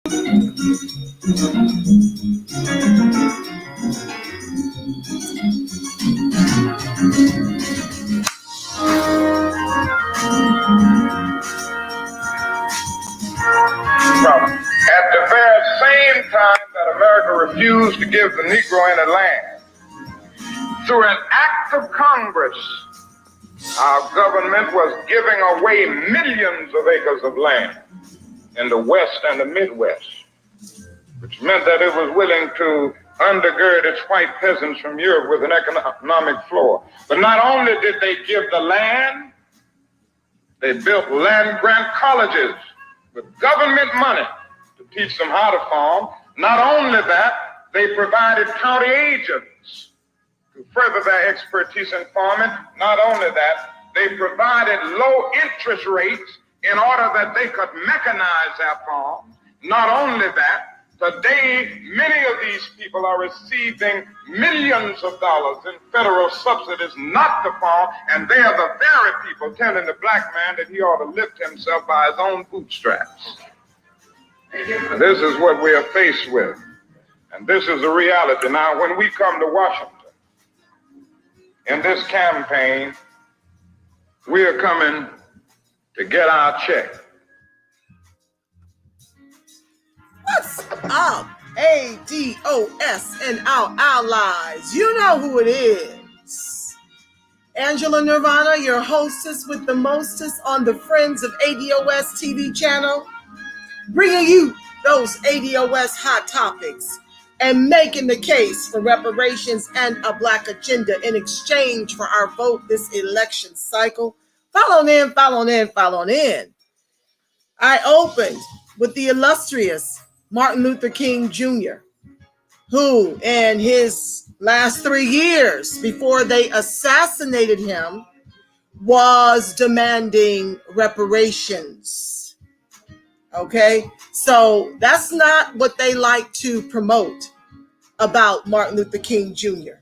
At the very same time that America refused to give the Negro any land, through an act of Congress, our government was giving away millions of acres of land in the West and the Midwest, which meant that it was willing to undergird its white peasants from Europe with an economic floor. But not only did they give the land, they built land grant colleges with government money to teach them how to farm. Not only that, they provided county agents to further their expertise in farming. Not only that, they provided low interest rates in order that they could mechanize their farms. Not only that, today many of these people are receiving millions of dollars in federal subsidies not to farm, and they are the very people telling the black man that he ought to lift himself by his own bootstraps. And this is what we are faced with, and this is the reality. Now, when we come to Washington in this campaign, we are coming to get our check. What's up, ADOS and our allies? You know who it is. Angela Nirvana, your hostess with the mostest on the Friends of ADOS TV channel, bringing you those ADOS hot topics and making the case for reparations and a black agenda in exchange for our vote this election cycle. Follow in. I opened with the illustrious Martin Luther King Jr., who in his last 3 years before they assassinated him was demanding reparations. Okay, so that's not what they like to promote about Martin Luther King Jr.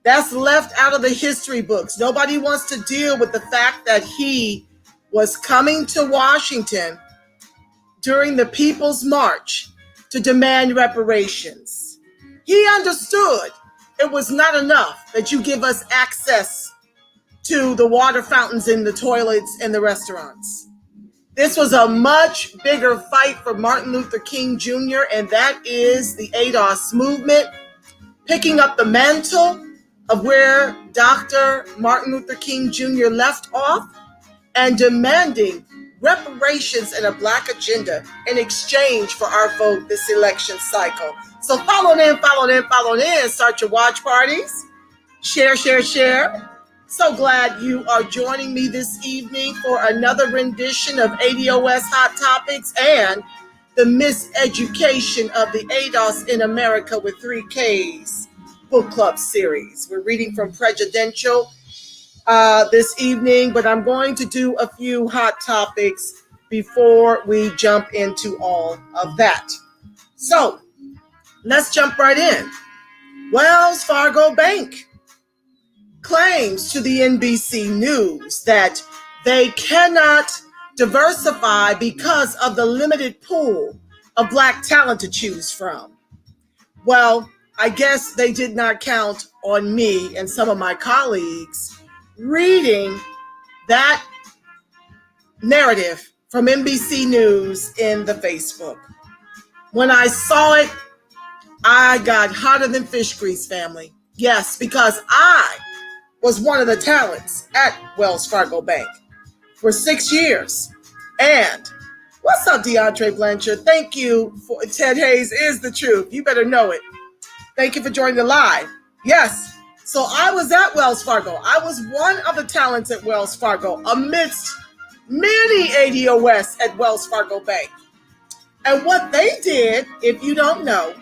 That's left out of the history books. Nobody wants to deal with the fact that he was coming to Washington during the People's March to demand reparations. He understood it was not enough that you give us access to the water fountains in the toilets and the restaurants. This was a much bigger fight for Martin Luther King Jr., and that is the ADOS movement, picking up the mantle of where Dr. Martin Luther King Jr. left off and demanding reparations and a black agenda in exchange for our vote this election cycle. So follow in, start your watch parties, share. So glad you are joining me this evening for another rendition of ADOS Hot Topics and the Miseducation of the ADOS in America with 3 Ks book club series. We're reading from Presidential this evening, but I'm going to do a few hot topics before we jump into all of that. So let's jump right in. Wells Fargo Bank claims to the NBC News that they cannot diversify because of the limited pool of black talent to choose from. Well, I guess they did not count on me and some of my colleagues reading that narrative from NBC News in the Facebook. When I saw it, I got hotter than fish grease, family. Yes, because I was one of the talents at Wells Fargo Bank for 6 years. And what's up, DeAndre Blanchard? Thank you for Ted Hayes is the truth. You better know it. Thank you for joining the live. Yes. So I was at Wells Fargo. I was one of the talents at Wells Fargo amidst many ADOS at Wells Fargo Bank. And what they did, if you don't know,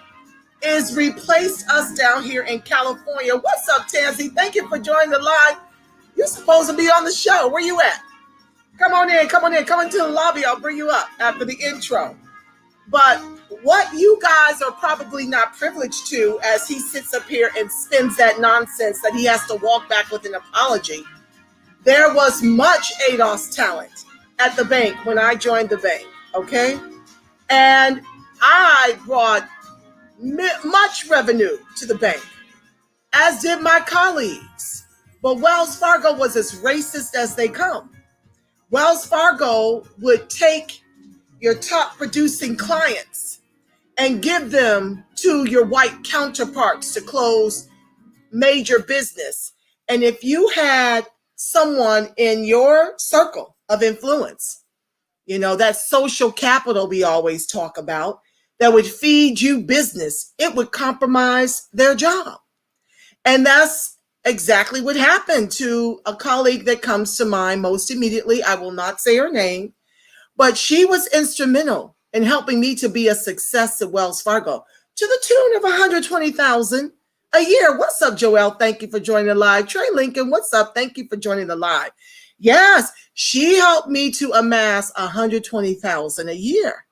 is replaced us down here in California. What's up, Tansy? Thank you for joining the live. You're supposed to be on the show. Where you at? Come on in. Come into the lobby. I'll bring you up after the intro. But what you guys are probably not privileged to, as he sits up here and spins that nonsense that he has to walk back with an apology, there was much ADOS talent at the bank when I joined the bank, okay? And I brought much revenue to the bank, as did my colleagues. But Wells Fargo was as racist as they come. Wells Fargo would take your top producing clients and give them to your white counterparts to close major business. And if you had someone in your circle of influence, that social capital we always talk about, that would feed you business, it would compromise their job. And that's exactly what happened to a colleague that comes to mind most immediately. I will not say her name, but she was instrumental in helping me to be a success at Wells Fargo to the tune of $120,000 a year. What's up, Joelle? Thank you for joining the live. Trey Lincoln, what's up? Thank you for joining the live. Yes, she helped me to amass $120,000 a year.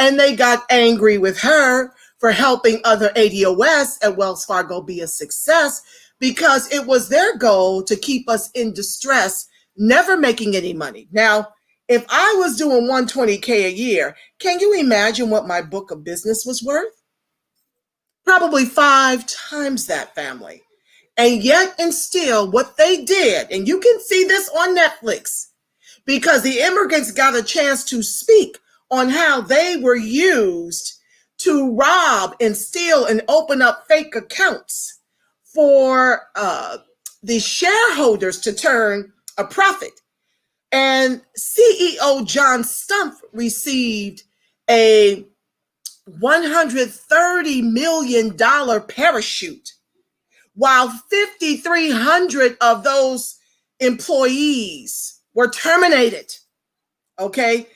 And they got angry with her for helping other ADOS at Wells Fargo be a success because it was their goal to keep us in distress, never making any money. Now, if I was doing $120K a year, can you imagine what my book of business was worth? Probably 5 times that, family. And yet and still what they did, and you can see this on Netflix, because the immigrants got a chance to speak on how they were used to rob and steal and open up fake accounts for the shareholders to turn a profit. And CEO John Stumpf received a $130 million parachute, while 5,300 of those employees were terminated. Okay.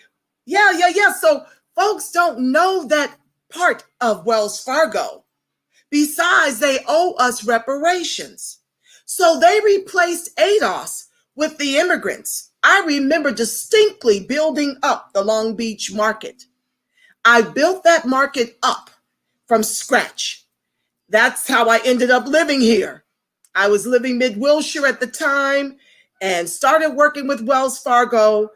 Yeah. So folks don't know that part of Wells Fargo. Besides, they owe us reparations. So they replaced ADOS with the immigrants. I remember distinctly building up the Long Beach market. I built that market up from scratch. That's how I ended up living here. I was living mid-Wilshire at the time and started working with Wells Fargo,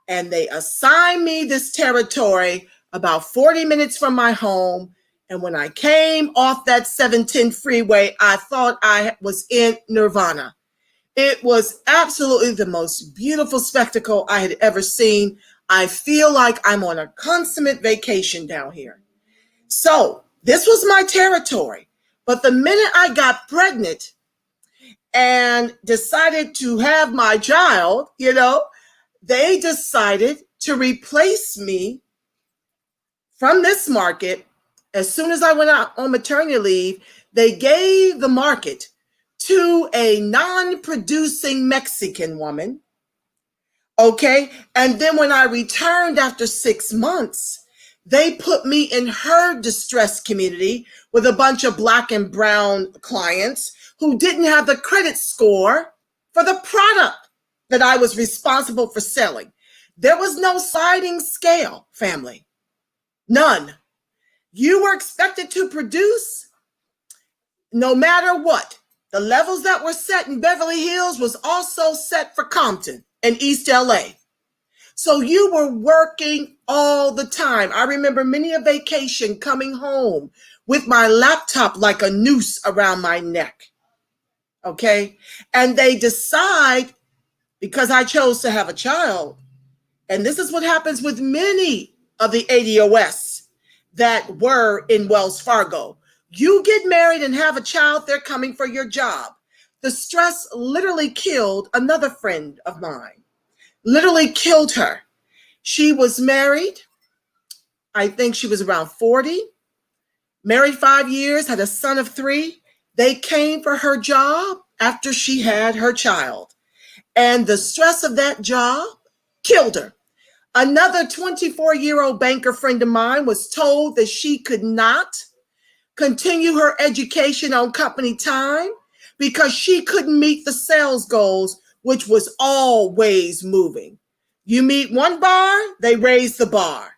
and they assigned me this territory about 40 minutes from my home. And when I came off that 710 freeway, I thought I was in nirvana. It was absolutely the most beautiful spectacle I had ever seen. I feel like I'm on a consummate vacation down here. So this was my territory. But the minute I got pregnant and decided to have my child, they decided to replace me from this market. As soon as I went out on maternity leave, they gave the market to a non-producing Mexican woman. Okay. And then when I returned after 6 months, they put me in her distressed community with a bunch of Black and brown clients who didn't have the credit score for the product that I was responsible for selling. There was no sliding scale, family. None. You were expected to produce no matter what. The levels that were set in Beverly Hills was also set for Compton and East LA. So you were working all the time. I remember many a vacation coming home with my laptop like a noose around my neck. Okay. And they decide, because I chose to have a child, and this is what happens with many of the ADOS that were in Wells Fargo. You get married and have a child, they're coming for your job. The stress literally killed another friend of mine, literally killed her. She was married. I think she was around 40, married 5 years, had a son of 3. They came for her job after she had her child. And the stress of that job killed her. Another 24-year-old banker friend of mine was told that she could not continue her education on company time because she couldn't meet the sales goals, which was always moving. You meet one bar, they raise the bar.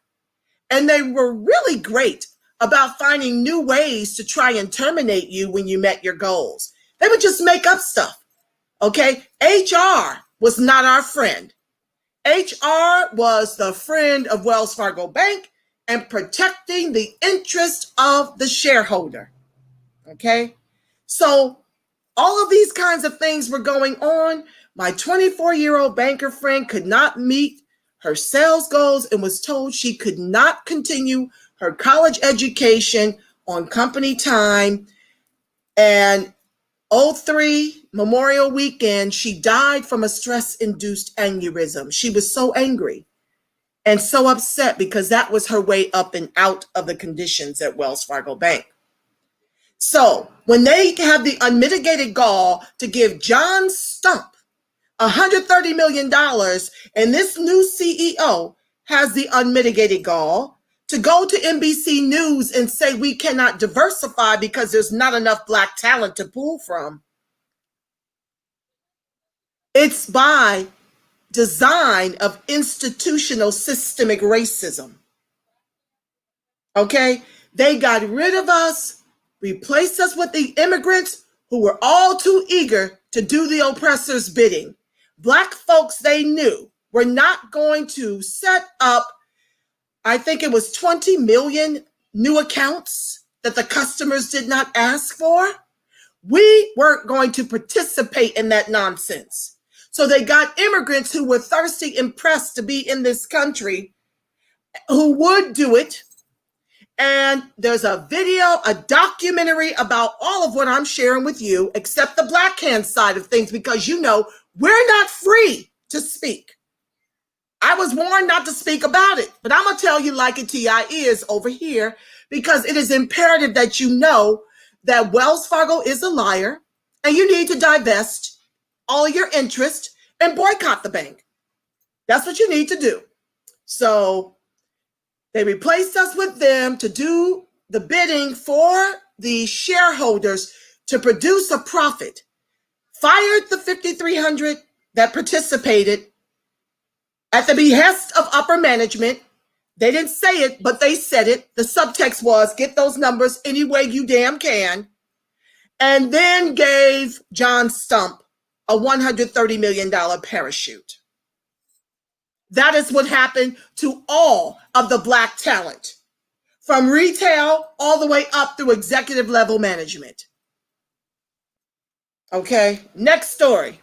And they were really great about finding new ways to try and terminate you when you met your goals. They would just make up stuff. Okay. HR was not our friend. HR was the friend of Wells Fargo Bank and protecting the interest of the shareholder. Okay? So all of these kinds of things were going on. My 24-year-old banker friend could not meet her sales goals and was told she could not continue her college education on company time. And 03 Memorial Weekend, she died from a stress-induced aneurysm. She was so angry and so upset because that was her way up and out of the conditions at Wells Fargo Bank. So when they have the unmitigated gall to give John Stump $130 million, and this new CEO has the unmitigated gall to go to NBC News and say we cannot diversify because there's not enough Black talent to pull from. It's by design of institutional systemic racism. Okay? They got rid of us, replaced us with the immigrants who were all too eager to do the oppressor's bidding. Black folks they knew were not going to set up, I think it was 20 million new accounts that the customers did not ask for. We weren't going to participate in that nonsense. So they got immigrants who were thirsty and pressed to be in this country who would do it. And there's a video, a documentary about all of what I'm sharing with you, except the Black hand side of things, because you know, we're not free to speak. I was warned not to speak about it, but I'm going to tell you like it to your ears over here, because it is imperative that you know that Wells Fargo is a liar and you need to divest all your interest and boycott the bank. That's what you need to do. So they replaced us with them to do the bidding for the shareholders to produce a profit. Fired the 5,300 that participated at the behest of upper management. They didn't say it, but they said it. The subtext was, get those numbers any way you damn can. And then gave John Stump a $130 million parachute. That is what happened to all of the Black talent, from retail all the way up through executive level management. Okay, next story.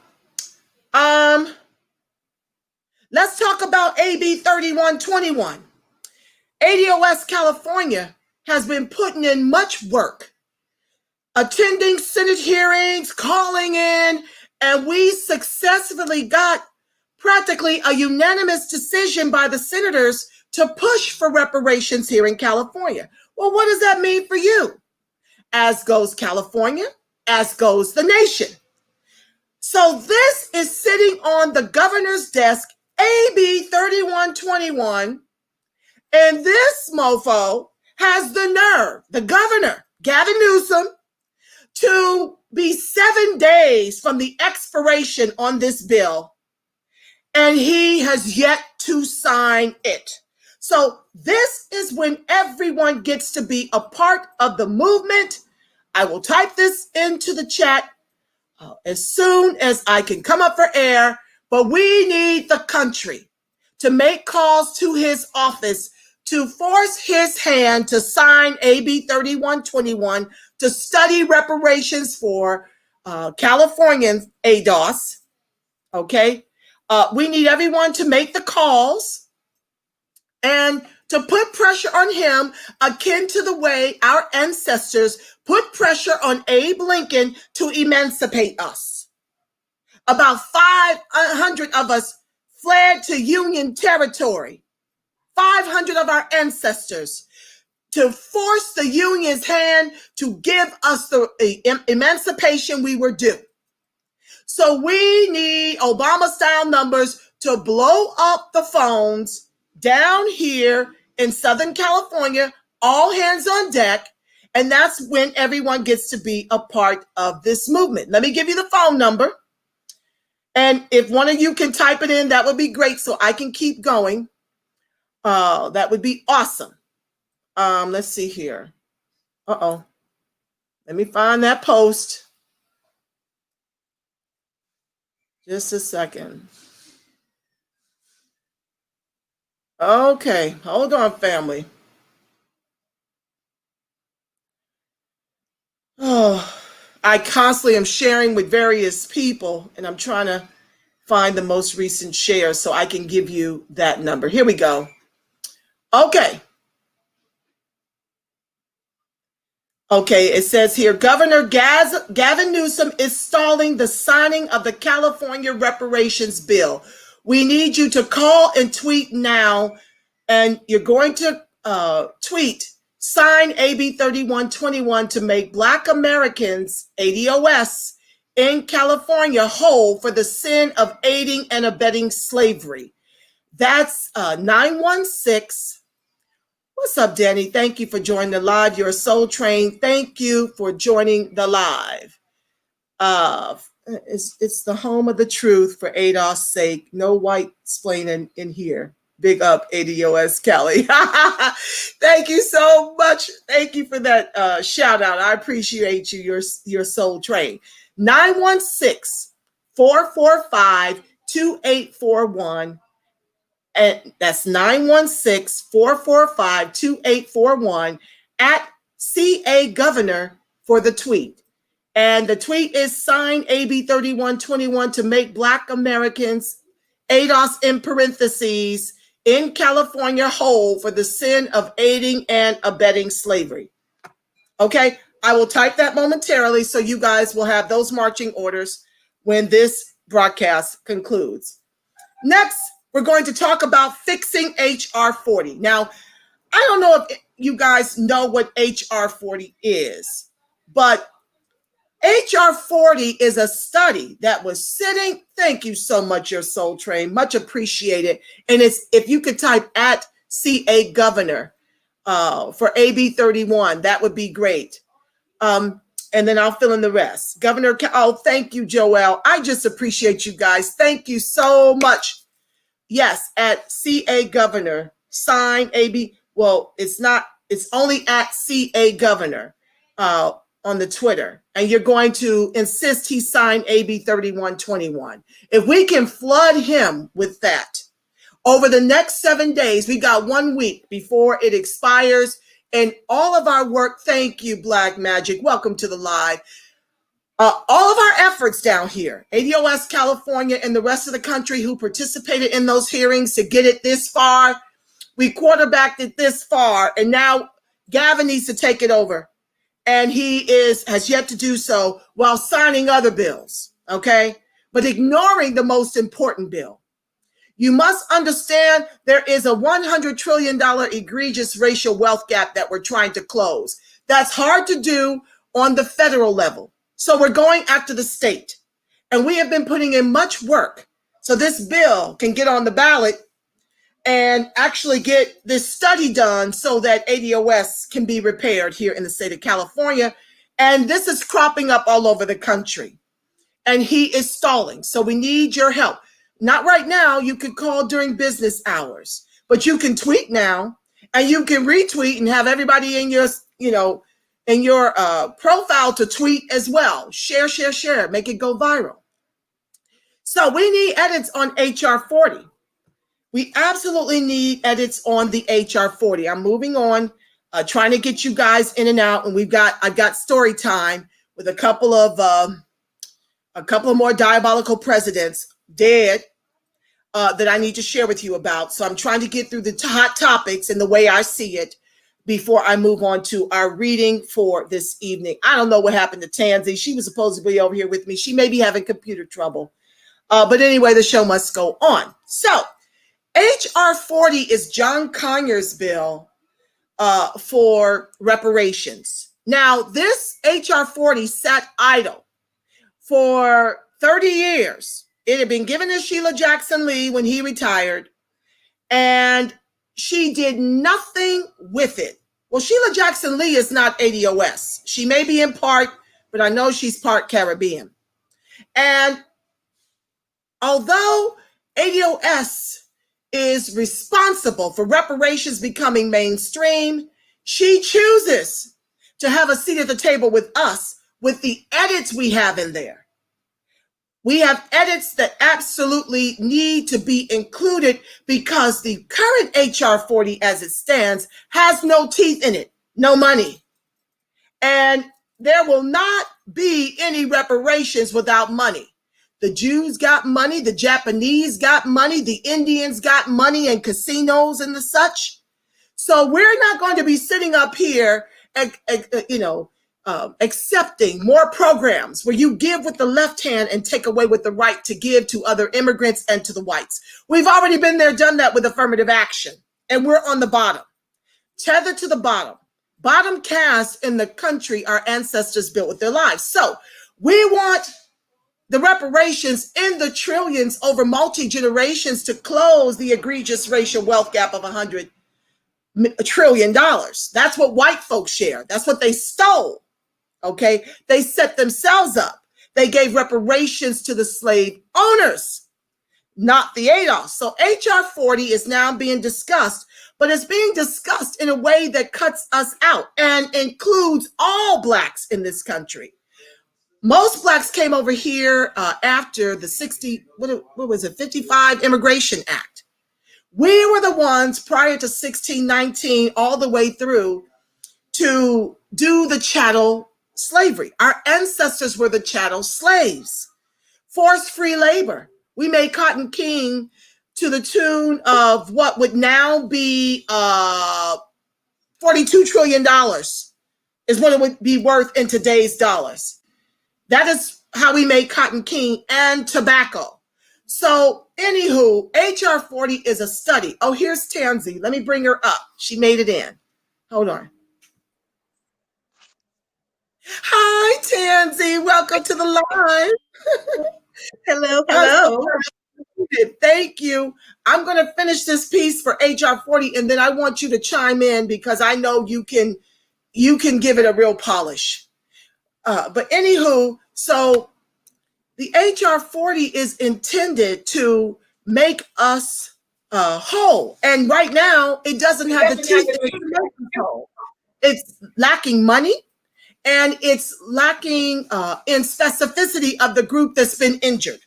Let's talk about AB 3121. ADOS California has been putting in much work, attending Senate hearings, calling in, and we successfully got practically a unanimous decision by the senators to push for reparations here in California. Well, what does that mean for you? As goes California, as goes the nation. So this is sitting on the governor's desk, AB 3121, and this mofo has the nerve, the governor, Gavin Newsom, to be 7 days from the expiration on this bill, and he has yet to sign it. So this is when everyone gets to be a part of the movement. I will type this into the chat as soon as I can come up for air, but we need the country to make calls to his office to force his hand to sign AB 3121 to study reparations for Californian ADOS. Okay. We need everyone to make the calls and to put pressure on him, akin to the way our ancestors put pressure on Abe Lincoln to emancipate us. About 500 of us fled to Union territory, 500 of our ancestors, to force the Union's hand to give us the emancipation we were due. So we need Obama-style numbers to blow up the phones down here in Southern California, all hands on deck, and that's when everyone gets to be a part of this movement. Let me give you the phone number, and if one of you can type it in, that would be great so I can keep going. That would be awesome. Let's see here. Let me find that post. Just a second. Okay, hold on, family. I constantly am sharing with various people, and I'm trying to find the most recent share so I can give you that number. Here we go. Okay. Okay, it says here, Governor Gavin Newsom is stalling the signing of the California reparations bill. We need you to call and tweet now, and you're going to tweet, sign AB 3121 to make Black Americans, ADOS, in California whole for the sin of aiding and abetting slavery. That's 916. What's up, Danny? Thank you for joining the live. You're a soul train. Thank you for joining the live. It's the home of the truth for ADOS' sake. No white splaining in here. Big up, ADOS Kelly. Thank you so much. Thank you for that shout out. I appreciate you. Your soul train. 916-445-2841. And that's 916-445-2841 at CA Governor for the tweet. And the tweet is sign AB 3121 to make Black Americans, ADOS in parentheses, in California whole for the sin of aiding and abetting slavery. Okay, I will type that momentarily so you guys will have those marching orders when this broadcast concludes. Next, we're going to talk about fixing HR 40. Now, I don't know if you guys know what HR 40 is, but HR 40 is a study that was sitting, thank you so much, your soul train, much appreciated. And it's, if you could type at CA Governor for AB 31, that would be great. And then I'll fill in the rest. Governor, oh, thank you, Joelle. I just appreciate you guys. Thank you so much. Yes, at CA Governor, sign AB. Well, it's not, it's only at CA Governor on the Twitter. And you're going to insist he sign AB 3121. If we can flood him with that over the next 7 days, we got 1 week before it expires. And all of our work, thank you, Black Magic. Welcome to the live. All of our efforts down here, ADOS California and the rest of the country who participated in those hearings to get it this far, we quarterbacked it this far, and now Gavin needs to take it over. And he has yet to do so while signing other bills, okay? But ignoring the most important bill. You must understand there is a $100 trillion egregious racial wealth gap that we're trying to close. That's hard to do on the federal level. So we're going after the state, and we have been putting in much work so this bill can get on the ballot and actually get this study done so that ADOS can be repaired here in the state of California. And this is cropping up all over the country, and he is stalling. So we need your help. Not right now. You could call during business hours, but you can tweet now, and you can retweet and have everybody in your, in your profile to tweet as well. Share, share, share. Make it go viral. So we need edits on HR 40. We absolutely need edits on the HR 40. I'm moving on, trying to get you guys in and out. And I've got story time with a couple of more diabolical presidents dead that I need to share with you about. So I'm trying to get through the hot topics in the way I see it before I move on to our reading for this evening. I don't know what happened to Tansy. She was supposed to be over here with me. She may be having computer trouble. But anyway, the show must go on. So HR 40 is John Conyers' bill for reparations. Now, this HR 40 sat idle for 30 years. It had been given to Sheila Jackson Lee when he retired, and she did nothing with it. Well, Sheila Jackson Lee is not ADOS. She may be in part, but I know she's part Caribbean. And although ADOS is responsible for reparations becoming mainstream, she chooses to have a seat at the table with us with the edits we have in there. We have edits that absolutely need to be included because the current HR 40 as it stands has no teeth in it, no money. And there will not be any reparations without money. The Jews got money, the Japanese got money, the Indians got money and casinos and the such. So we're not going to be sitting up here, accepting more programs where you give with the left hand and take away with the right to give to other immigrants and to the whites. We've already been there, done that with affirmative action, and we're on the bottom, tethered to the bottom caste in the country our ancestors built with their lives. So we want the reparations in the trillions over multi-generations to close the egregious racial wealth gap of $100 trillion. That's what white folks share. That's what they stole. Okay. They set themselves up. They gave reparations to the slave owners, not the ADOS. So HR 40 is now being discussed, but it's being discussed in a way that cuts us out and includes all Blacks in this country. Most Blacks came over here after the 55 Immigration Act. We were the ones prior to 1619 all the way through to do the chattel slavery. Our ancestors were the chattel slaves. Forced free labor. We made cotton king to the tune of what would now be $42 trillion is what it would be worth in today's dollars. That is how we made cotton king and tobacco. So anywho, HR 40 is a study. Oh, here's Tansy. Let me bring her up. She made it in. Hold on. Hi, Tansy. Welcome to the live. Hello. Thank you. I'm going to finish this piece for HR 40, and then I want you to chime in because I know you can give it a real polish. But anywho, so the HR 40 is intended to make us whole. And right now, it doesn't have the teeth to make us whole. It's lacking money, and it's lacking in specificity of the group that's been injured,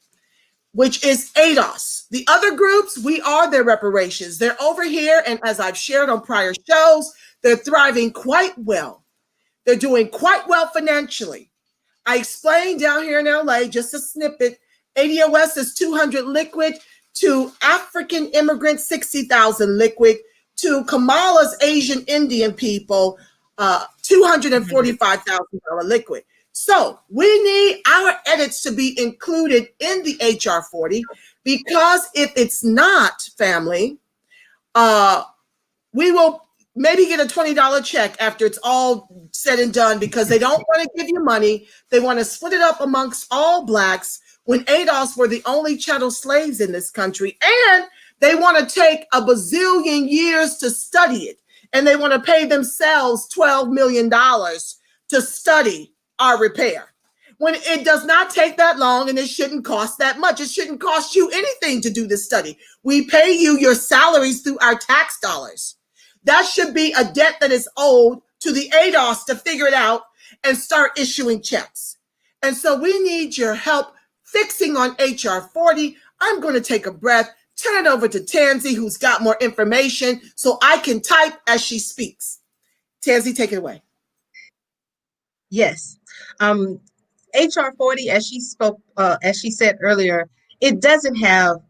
which is ADOS. The other groups, we are their reparations. They're over here, and as I've shared on prior shows, they're thriving quite well. They're doing quite well financially. I explained down here in LA, just a snippet, ADOS is 200 liquid, to African immigrants, 60,000 liquid, to Kamala's Asian Indian people, $245,000 liquid. So we need our edits to be included in the HR 40, because if it's not, family, we will maybe get a $20 check after it's all said and done, because they don't want to give you money. They want to split it up amongst all Blacks when ADOS were the only chattel slaves in this country. And they want to take a bazillion years to study it. And they want to pay themselves $12 million to study our repair, when it does not take that long and it shouldn't cost that much. It shouldn't cost you anything to do this study. We pay you your salaries through our tax dollars. That should be a debt that is owed to the ADOS to figure it out and start issuing checks. And so we need your help fixing on HR 40. I'm going to take a breath, turn it over to Tansy, who's got more information, so I can type as she speaks. Tansy, take it away. Yes. HR 40, as she spoke, as she said earlier, it doesn't have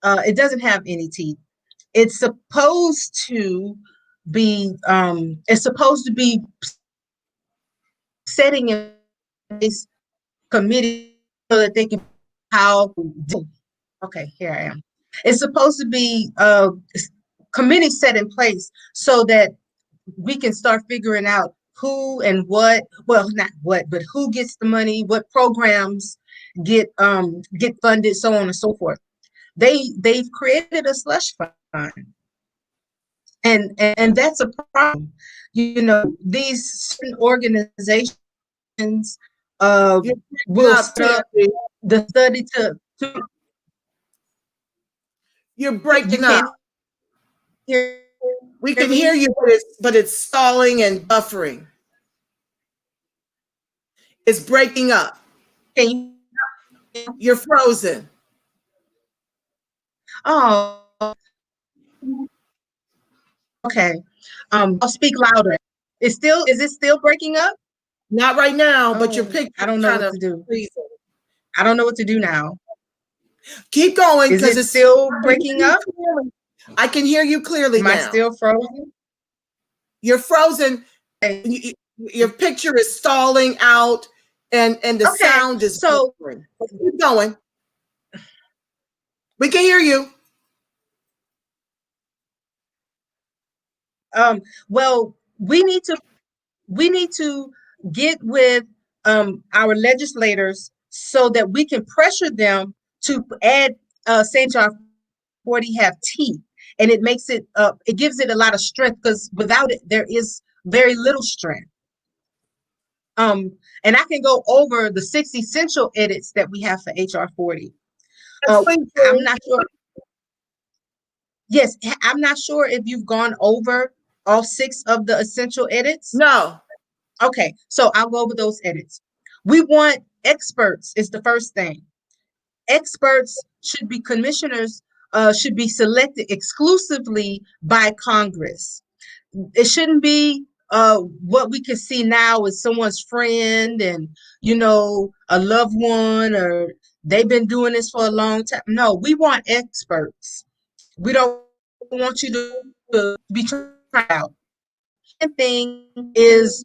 any teeth. It's supposed to be setting in place committee so that they can here I am. It's supposed to be committee set in place so that we can start figuring out who and what, well, not what, but who gets the money, what programs get funded, so on and so forth. They've created a slush fund. And that's a problem. You know, these certain organizations will start the study to you're breaking up. We can hear you, but it's stalling and buffering. It's breaking up. You're frozen. Oh, okay. I'll speak louder. Is it still breaking up? Not right now, but your Oh, picture I don't know kind what of to do. freezing. I don't know what to do now. Keep going Is because it it's. still breaking up? I can hear you clearly Am I now. still frozen? You're frozen. Okay. Your picture is stalling out, and the Okay. sound is So, blurring. Keep going. We can hear you. well, we need to get with our legislators so that we can pressure them to add St. John 40 have teeth, and it gives it a lot of strength, because without it there is very little strength. And I can go over the 6 essential edits that we have for HR 40. Yes, please I'm do. not sure. Yes, I'm not sure if you've gone over all 6 of the essential edits. No. Okay, so I'll go over those edits. We want experts is the first thing. Experts should be commissioners, should be selected exclusively by Congress. It shouldn't be what we can see now is someone's friend and a loved one, or they've been doing this for a long time. No, we want experts. We don't want you to be tried out. The thing is,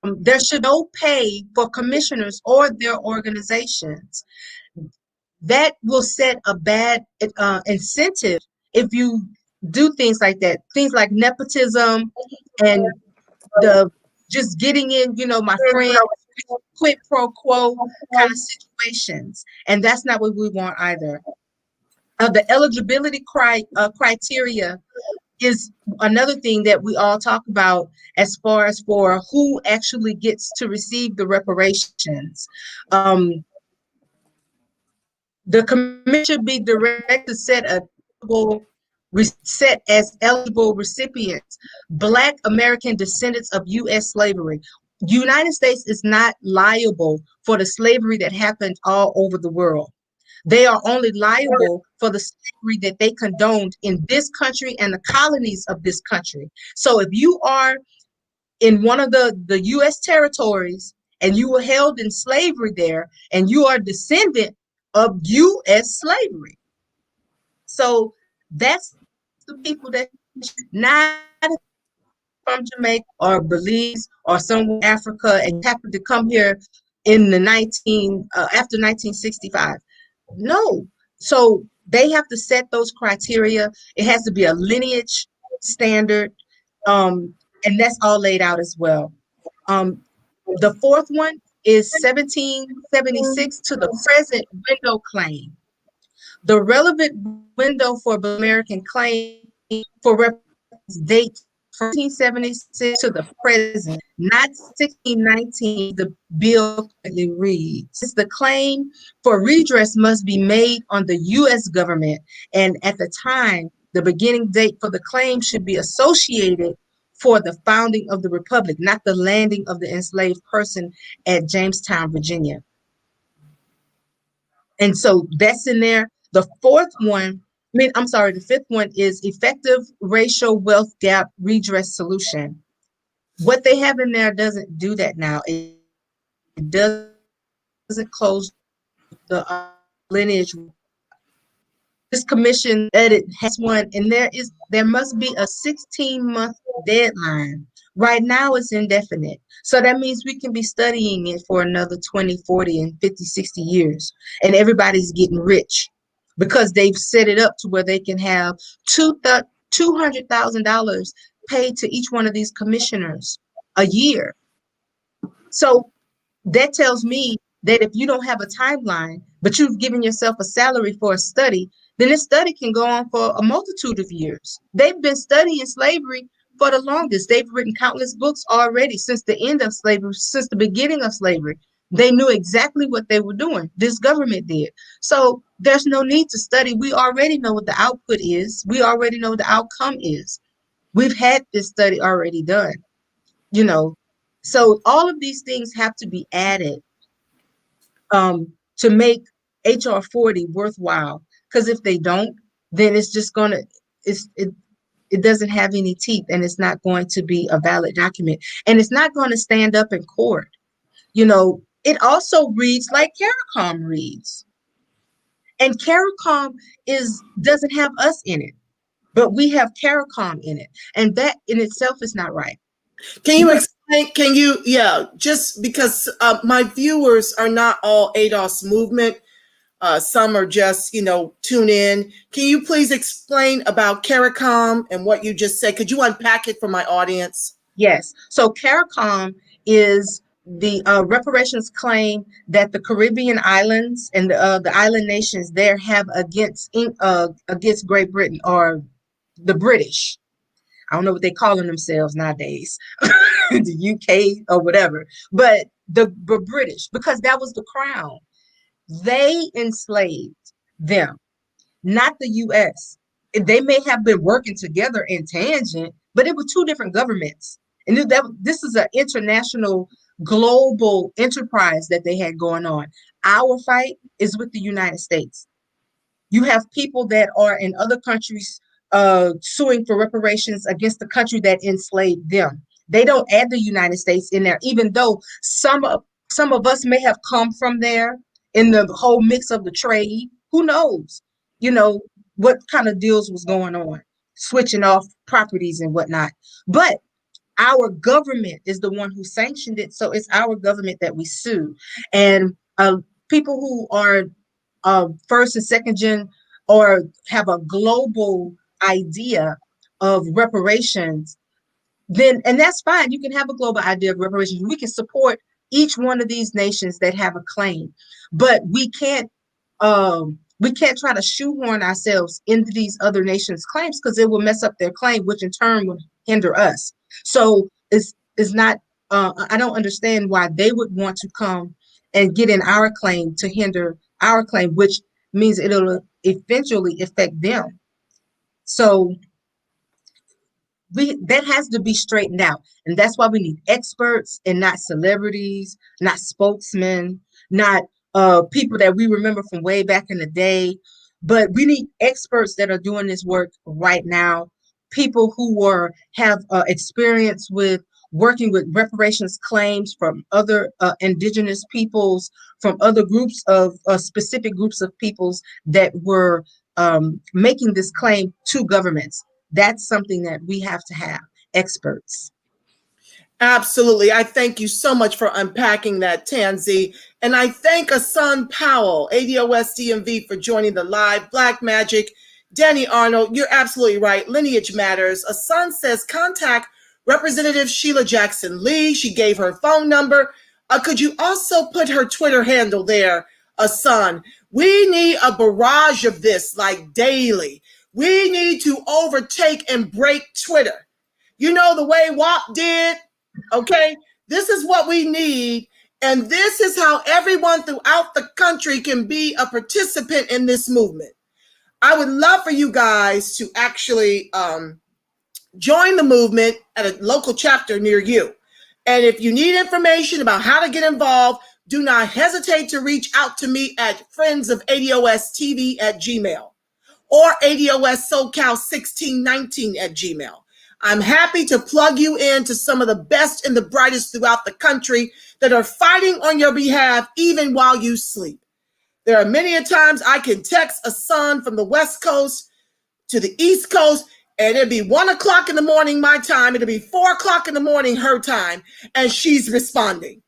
there should be no pay for commissioners or their organizations. That will set a bad incentive if you do things like that. Things like nepotism and the just getting in, my friend, quid pro quo kind of situations. And that's not what we want either. The eligibility criteria is another thing that we all talk about as far as for who actually gets to receive the reparations. The commission should be directed to set as eligible recipients Black American descendants of U.S. slavery. United States is not liable for the slavery that happened all over the world. They are only liable for the slavery that they condoned in this country and the colonies of this country. So if you are in one of the U.S. territories and you were held in slavery there and you are a descendant of U.S. slavery. So that's the people that, not from Jamaica or Belize or somewhere in Africa and happened to come here in the after 1965. No. So they have to set those criteria. It has to be a lineage standard, and that's all laid out as well. The fourth one is 1776 to the present window claim. The relevant window for American claim for reference date from 1876 to the present, not 1619, the bill currently reads. Since the claim for redress must be made on the U.S. government, and at the time, the beginning date for the claim should be associated for the founding of the Republic, not the landing of the enslaved person at Jamestown, Virginia. And so that's in there. The fifth one is effective racial wealth gap redress solution. What they have in there doesn't do that now. It doesn't close the lineage. This commission edit has one, and there must be a 16-month deadline. Right now it's indefinite. So that means we can be studying it for another 20, 40, and 50, 60 years. And everybody's getting rich because they've set it up to where they can have $200,000 paid to each one of these commissioners a year. So that tells me that if you don't have a timeline, but you've given yourself a salary for a study, then this study can go on for a multitude of years. They've been studying slavery for the longest. They've written countless books already since the end of slavery, since the beginning of slavery. They knew exactly what they were doing. This government did. So there's no need to study. We already know what the output is. We already know what the outcome is. We've had this study already done, you know. So all of these things have to be added to make HR 40 worthwhile. Because if they don't, then it's just gonna it doesn't have any teeth, and it's not going to be a valid document, and it's not going to stand up in court. It also reads like CARICOM reads. And CARICOM doesn't have us in it, but we have CARICOM in it. And that in itself is not right. Can you explain? Just because my viewers are not all ADOS movement. Some are just, tune in. Can you please explain about CARICOM and what you just said? Could you unpack it for my audience? Yes. So CARICOM is the reparations claim that the Caribbean islands and the island nations there have against Great Britain or the British. I don't know what they calling themselves nowadays, the UK or whatever, but the British, because that was the crown. They enslaved them, not the US. They may have been working together in tangent, but it was two different governments. And this is an international, global enterprise that they had going on. Our fight is with the United States. You have people that are in other countries suing for reparations against the country that enslaved them. They don't add the United States in there, even though some of us may have come from there in the whole mix of the trade. Who knows? What kind of deals was going on, switching off properties and whatnot. But our government is the one who sanctioned it, so it's our government that we sue. And people who are first and second gen or have a global idea of reparations, and that's fine. You can have a global idea of reparations. We can support each one of these nations that have a claim, but we can't try to shoehorn ourselves into these other nations' claims, because it will mess up their claim, which in turn would hinder us. So it's not. I don't understand why they would want to come and get in our claim to hinder our claim, which means it'll eventually affect them. So that has to be straightened out, and that's why we need experts and not celebrities, not spokesmen, not people that we remember from way back in the day, but we need experts that are doing this work right now, people who have experience with working with reparations claims from other indigenous peoples, from other groups of specific groups of peoples that were making this claim to governments. That's something that we have to have experts. Absolutely. I thank you so much for unpacking that, Tansy. And I thank Asan Powell, ADOS DMV, for joining the live. Black Magic, Danny Arnold, you're absolutely right. Lineage matters. Asan says contact Representative Sheila Jackson Lee. She gave her phone number. Could you also put her Twitter handle there, Asan? We need a barrage of this, like daily. We need to overtake and break Twitter. You know, the way WAP did. Okay, this is what we need, and this is how everyone throughout the country can be a participant in this movement. I would love for you guys to actually join the movement at a local chapter near you. And if you need information about how to get involved, do not hesitate to reach out to me at friendsofadostv@gmail or ADOSSoCal1619@gmail. I'm happy to plug you into some of the best and the brightest throughout the country that are fighting on your behalf even while you sleep. There are many a times I can text a son from the West Coast to the East Coast, and it'd be 1 o'clock in the morning my time, it'll be 4 o'clock in the morning her time, and she's responding.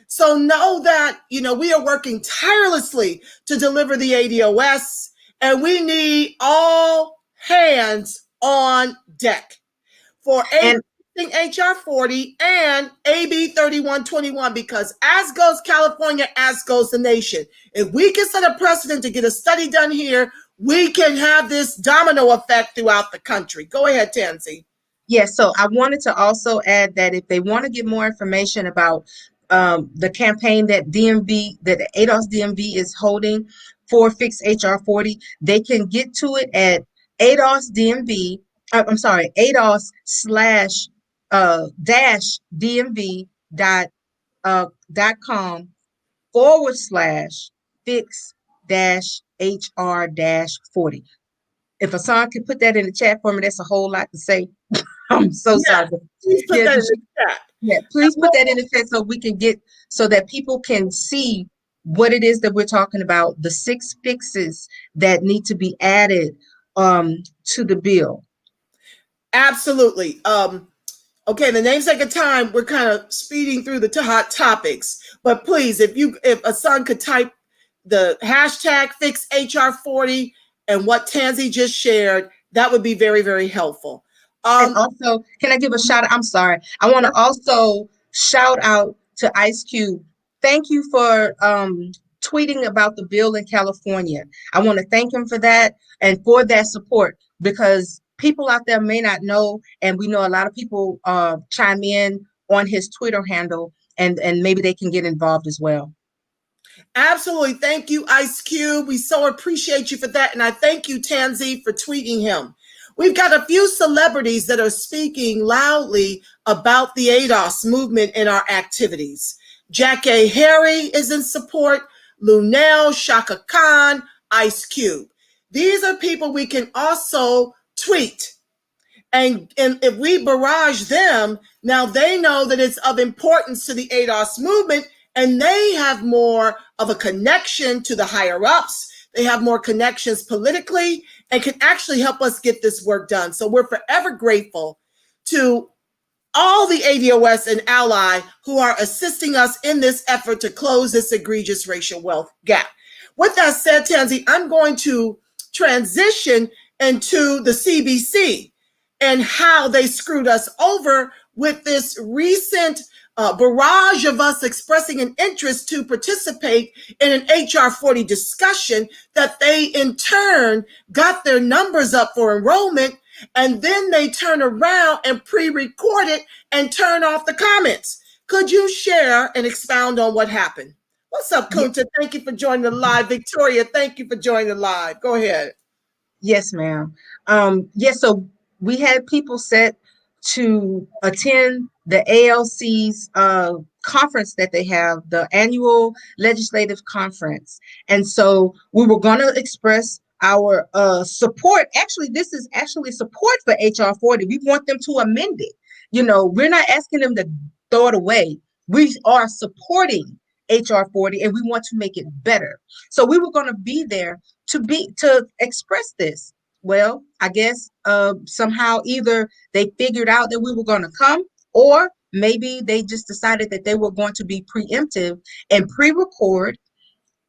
So know that, we are working tirelessly to deliver the ADOS, and we need all hands on deck for HR 40 and AB 3121, because as goes California, as goes the nation. If we can set a precedent to get a study done here, we can have this domino effect throughout the country. Go ahead, Tansy. Yes, so I wanted to also add that if they want to get more information about the campaign that ADOS DMV is holding for Fix HR 40, they can get to it at ADOS DMV. I'm sorry, ADOS dash DMV .com / fix dash HR dash 40. If Hassan could put that in the chat for me, that's a whole lot to say. I'm so sorry. Yes, please put Yeah, that in did the you, chat. yeah, please put that in the chat so we can get so that people can see what it is that we're talking about, the 6 fixes that need to be added to the bill. Absolutely. Okay, the namesake of time, we're kind of speeding through the hot topics, but please, if a son could type the hashtag fix HR 40 and what Tansy just shared, that would be very, very helpful. And also, can I give a shout out? I'm sorry. I want to also shout out to Ice Cube. Thank you for tweeting about the bill in California. I want to thank him for that and for that support because people out there may not know, and we know a lot of people chime in on his Twitter handle, and maybe they can get involved as well. Absolutely. Thank you, Ice Cube. We so appreciate you for that. And I thank you, Tansy, for tweeting him. We've got a few celebrities that are speaking loudly about the ADOS movement in our activities. Jack A. Harry is in support, Lunel, Shaka Khan, Ice Cube. These are people we can also tweet. And if we barrage them, now they know that it's of importance to the ADOS movement, and they have more of a connection to the higher ups. They have more connections politically and can actually help us get this work done. So we're forever grateful to all the ADOS and ally who are assisting us in this effort to close this egregious racial wealth gap. With that said, Tansy, I'm going to transition into the CBC and how they screwed us over with this recent barrage of us expressing an interest to participate in an HR 40 discussion that they in turn got their numbers up for enrollment, and then they turn around and pre-record it and turn off the comments. Could you share and expound on what happened? What's up, Kunta? Thank you for joining the live. Victoria, thank you for joining the live. Go ahead. Yes, ma'am. Yes, so we had people set to attend the ALC's conference that they have, the annual legislative conference. And so we were going to express our support. Actually, this is actually support for HR 40. We want them to amend it. You know, we're not asking them to throw it away. We are supporting HR 40 and we want to make it better. So we were going to be there to express this. Well, I guess somehow either they figured out that we were going to come, or maybe they just decided that they were going to be preemptive and pre-record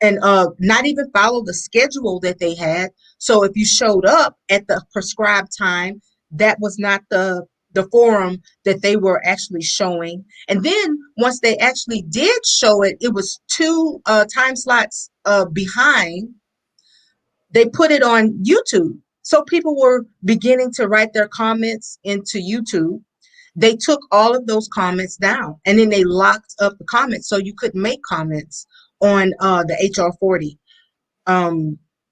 and not even follow the schedule that they had. So if you showed up at the prescribed time, that was not the forum that they were actually showing. And then once they actually did show it, it was 2 time slots behind. They put it on YouTube. So people were beginning to write their comments into YouTube. They took all of those comments down and then they locked up the comments so you couldn't make comments on the HR 40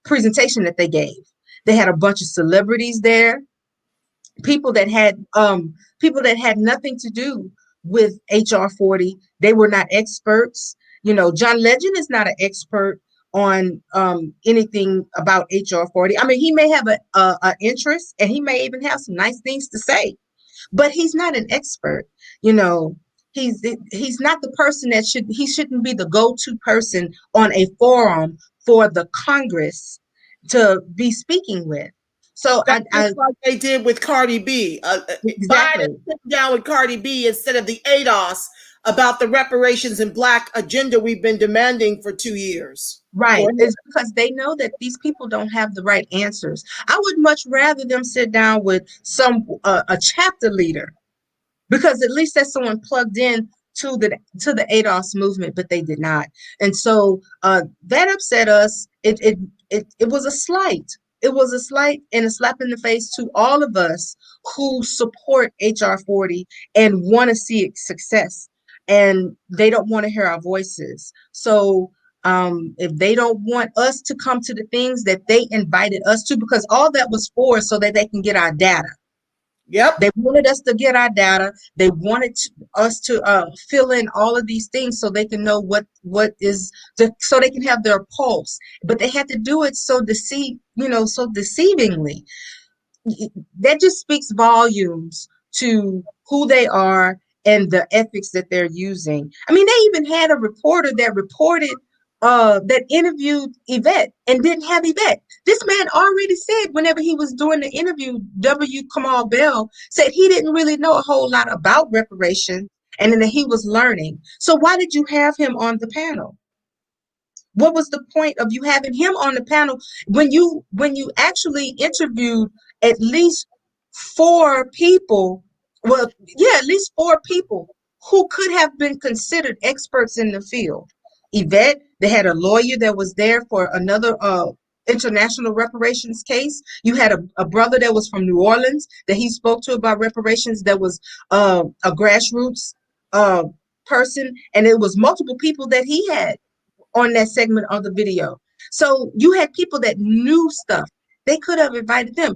presentation that they gave. They had a bunch of celebrities there, people that had nothing to do with HR 40. They were not experts. You know, John Legend is not an expert on anything about HR 40. I mean, he may have a interest and he may even have some nice things to say, but he's not an expert. You know, he's not the person that shouldn't be the go-to person on a forum for the Congress to be speaking with. So That's like they did with Cardi B. Exactly. Biden sitting down with Cardi B instead of the ADOS about the reparations and Black agenda we've been demanding for 2 years. Right. It's because they know that these people don't have the right answers. I would much rather them sit down with a chapter leader, because at least that's someone plugged in to the ADOS movement, but they did not. And so that upset us. It was a slight. It was a slight and a slap in the face to all of us who support HR 40 and want to see its success. And they don't want to hear our voices. So if they don't want us to come to the things that they invited us to, because all that was for so that they can get our data. Yep. They wanted us to get our data. They wanted us to fill in all of these things so they can know so they can have their pulse. But they had to do it so deceivingly. That just speaks volumes to who they are and the ethics that they're using. I mean, they even had a reporter that reported that interviewed Yvette and didn't have Yvette. This man already said whenever he was doing the interview, W. Kamal Bell said he didn't really know a whole lot about reparations and then that he was learning. So why did you have him on the panel? What was the point of you having him on the panel when you actually interviewed at least four people? Well, yeah, at least four people who could have been considered experts in the field. Yvette, they had a lawyer that was there for another international reparations case. You had a brother that was from New Orleans that he spoke to about reparations that was a grassroots uh, person, and it was multiple people that he had on that segment of the video. So you had people that knew stuff. They could have invited them.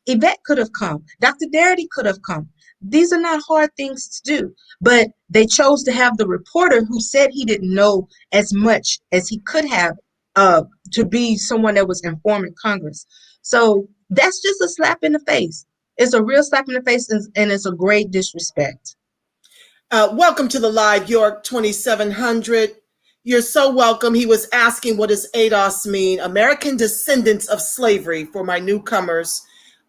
Yvette could have come. Dr. Darity could have come. These are not hard things to do, but they chose to have the reporter who said he didn't know as much as he could have to be someone that was informing Congress. So that's just a slap in the face. It's a real slap in the face, and it's a great disrespect. Welcome to the Live York 2700. You're so welcome. He was asking, what does ADOS mean? American Descendants of Slavery, for my newcomers.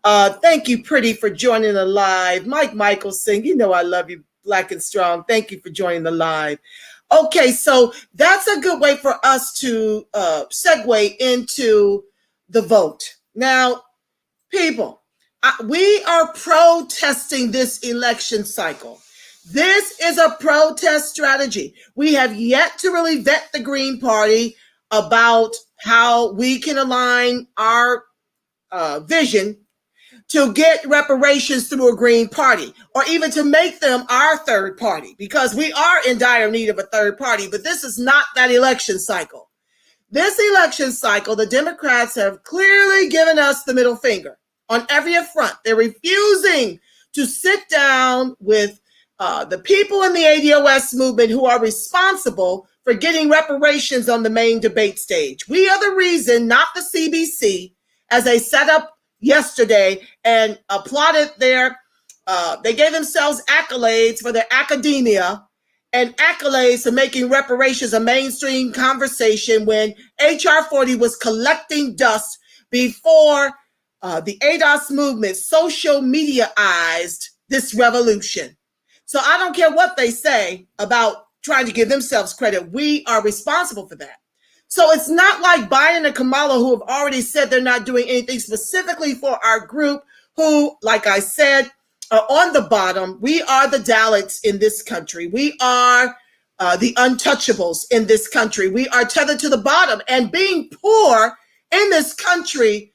Thank you, Pretty, for joining the live. Mike Michelson, you know I love you, Black and Strong. Thank you for joining the live. Okay, so that's a good way for us to segue into the vote. Now, people, we are protesting this election cycle. This is a protest strategy. We have yet to really vet the Green Party about how we can align our vision to get reparations through a Green Party, or even to make them our third party, because we are in dire need of a third party, but this is not that election cycle. This election cycle, the Democrats have clearly given us the middle finger on every front. They're refusing to sit down with the people in the ADOS movement who are responsible for getting reparations on the main debate stage. We are the reason, not the CBC, as they set up yesterday and applauded they gave themselves accolades for their academia and accolades for making reparations a mainstream conversation when HR 40 was collecting dust before the ADOS movement social mediaized this revolution. So I don't care what they say about trying to give themselves credit. We are responsible for that. So it's not like Biden and Kamala, who have already said they're not doing anything specifically for our group, who, like I said, are on the bottom. We are the Dalits in this country. We are the untouchables in this country. We are tethered to the bottom. And being poor in this country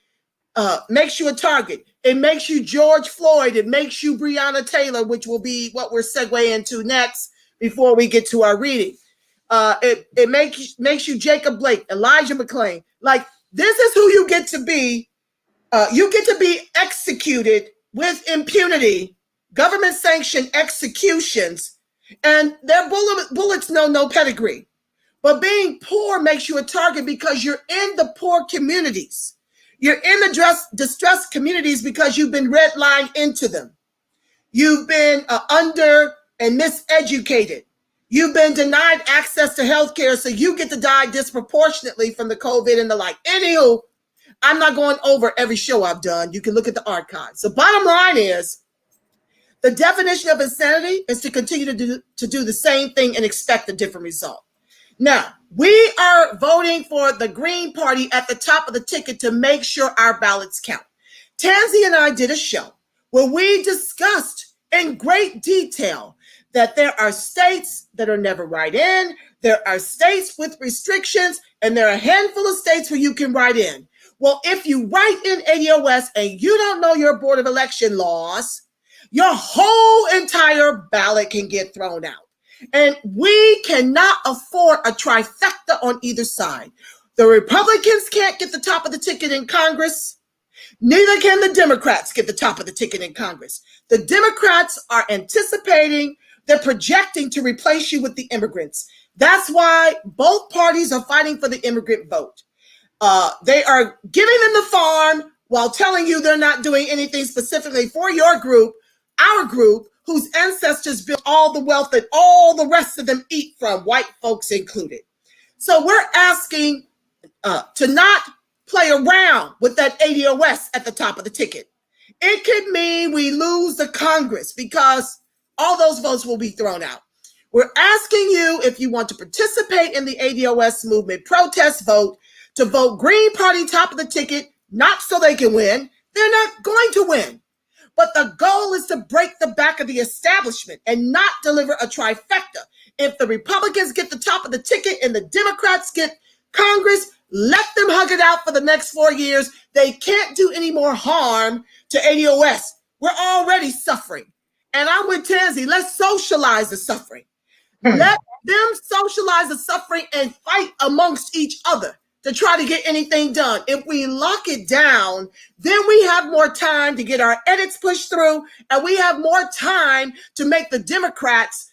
makes you a target. It makes you George Floyd. It makes you Breonna Taylor, which will be what we're segueing into next before we get to our reading. It makes you Jacob Blake, Elijah McClain. Like, this is who you get to be. You get to be executed with impunity, government-sanctioned executions, and their bullets know no pedigree. But being poor makes you a target because you're in the poor communities. You're in the distressed communities because you've been redlined into them. You've been under and miseducated. You've been denied access to health care, so you get to die disproportionately from the COVID and the like. Anywho, I'm not going over every show I've done. You can look at the archives. The bottom line is, the definition of insanity is to continue to do the same thing and expect a different result. Now, we are voting for the Green Party at the top of the ticket to make sure our ballots count. Tansy and I did a show where we discussed in great detail that there are states that are never write in, there are states with restrictions, and there are a handful of states where you can write in. Well, if you write in ADOS and you don't know your Board of Election laws, your whole entire ballot can get thrown out. And we cannot afford a trifecta on either side. The Republicans can't get the top of the ticket in Congress. Neither can the Democrats get the top of the ticket in Congress. The Democrats are anticipating, they're projecting to replace you with the immigrants. That's why both parties are fighting for the immigrant vote. They are giving them the farm while telling you they're not doing anything specifically for your group our group whose ancestors built all the wealth that all the rest of them eat from, white folks included. So we're asking to not play around with that ADOS at the top of the ticket. It could mean we lose the Congress because all those votes will be thrown out. We're asking you, if you want to participate in the ADOS movement protest vote, to vote Green Party top of the ticket, not so they can win. They're not going to win. But the goal is to break the back of the establishment and not deliver a trifecta. If the Republicans get the top of the ticket and the Democrats get Congress, let them hug it out for the next 4 years. They can't do any more harm to ADOS. We're already suffering. And I'm with Tansy. Let's socialize the suffering. Let them socialize the suffering and fight amongst each other to try to get anything done. If we lock it down, then we have more time to get our edits pushed through, and we have more time to make the Democrats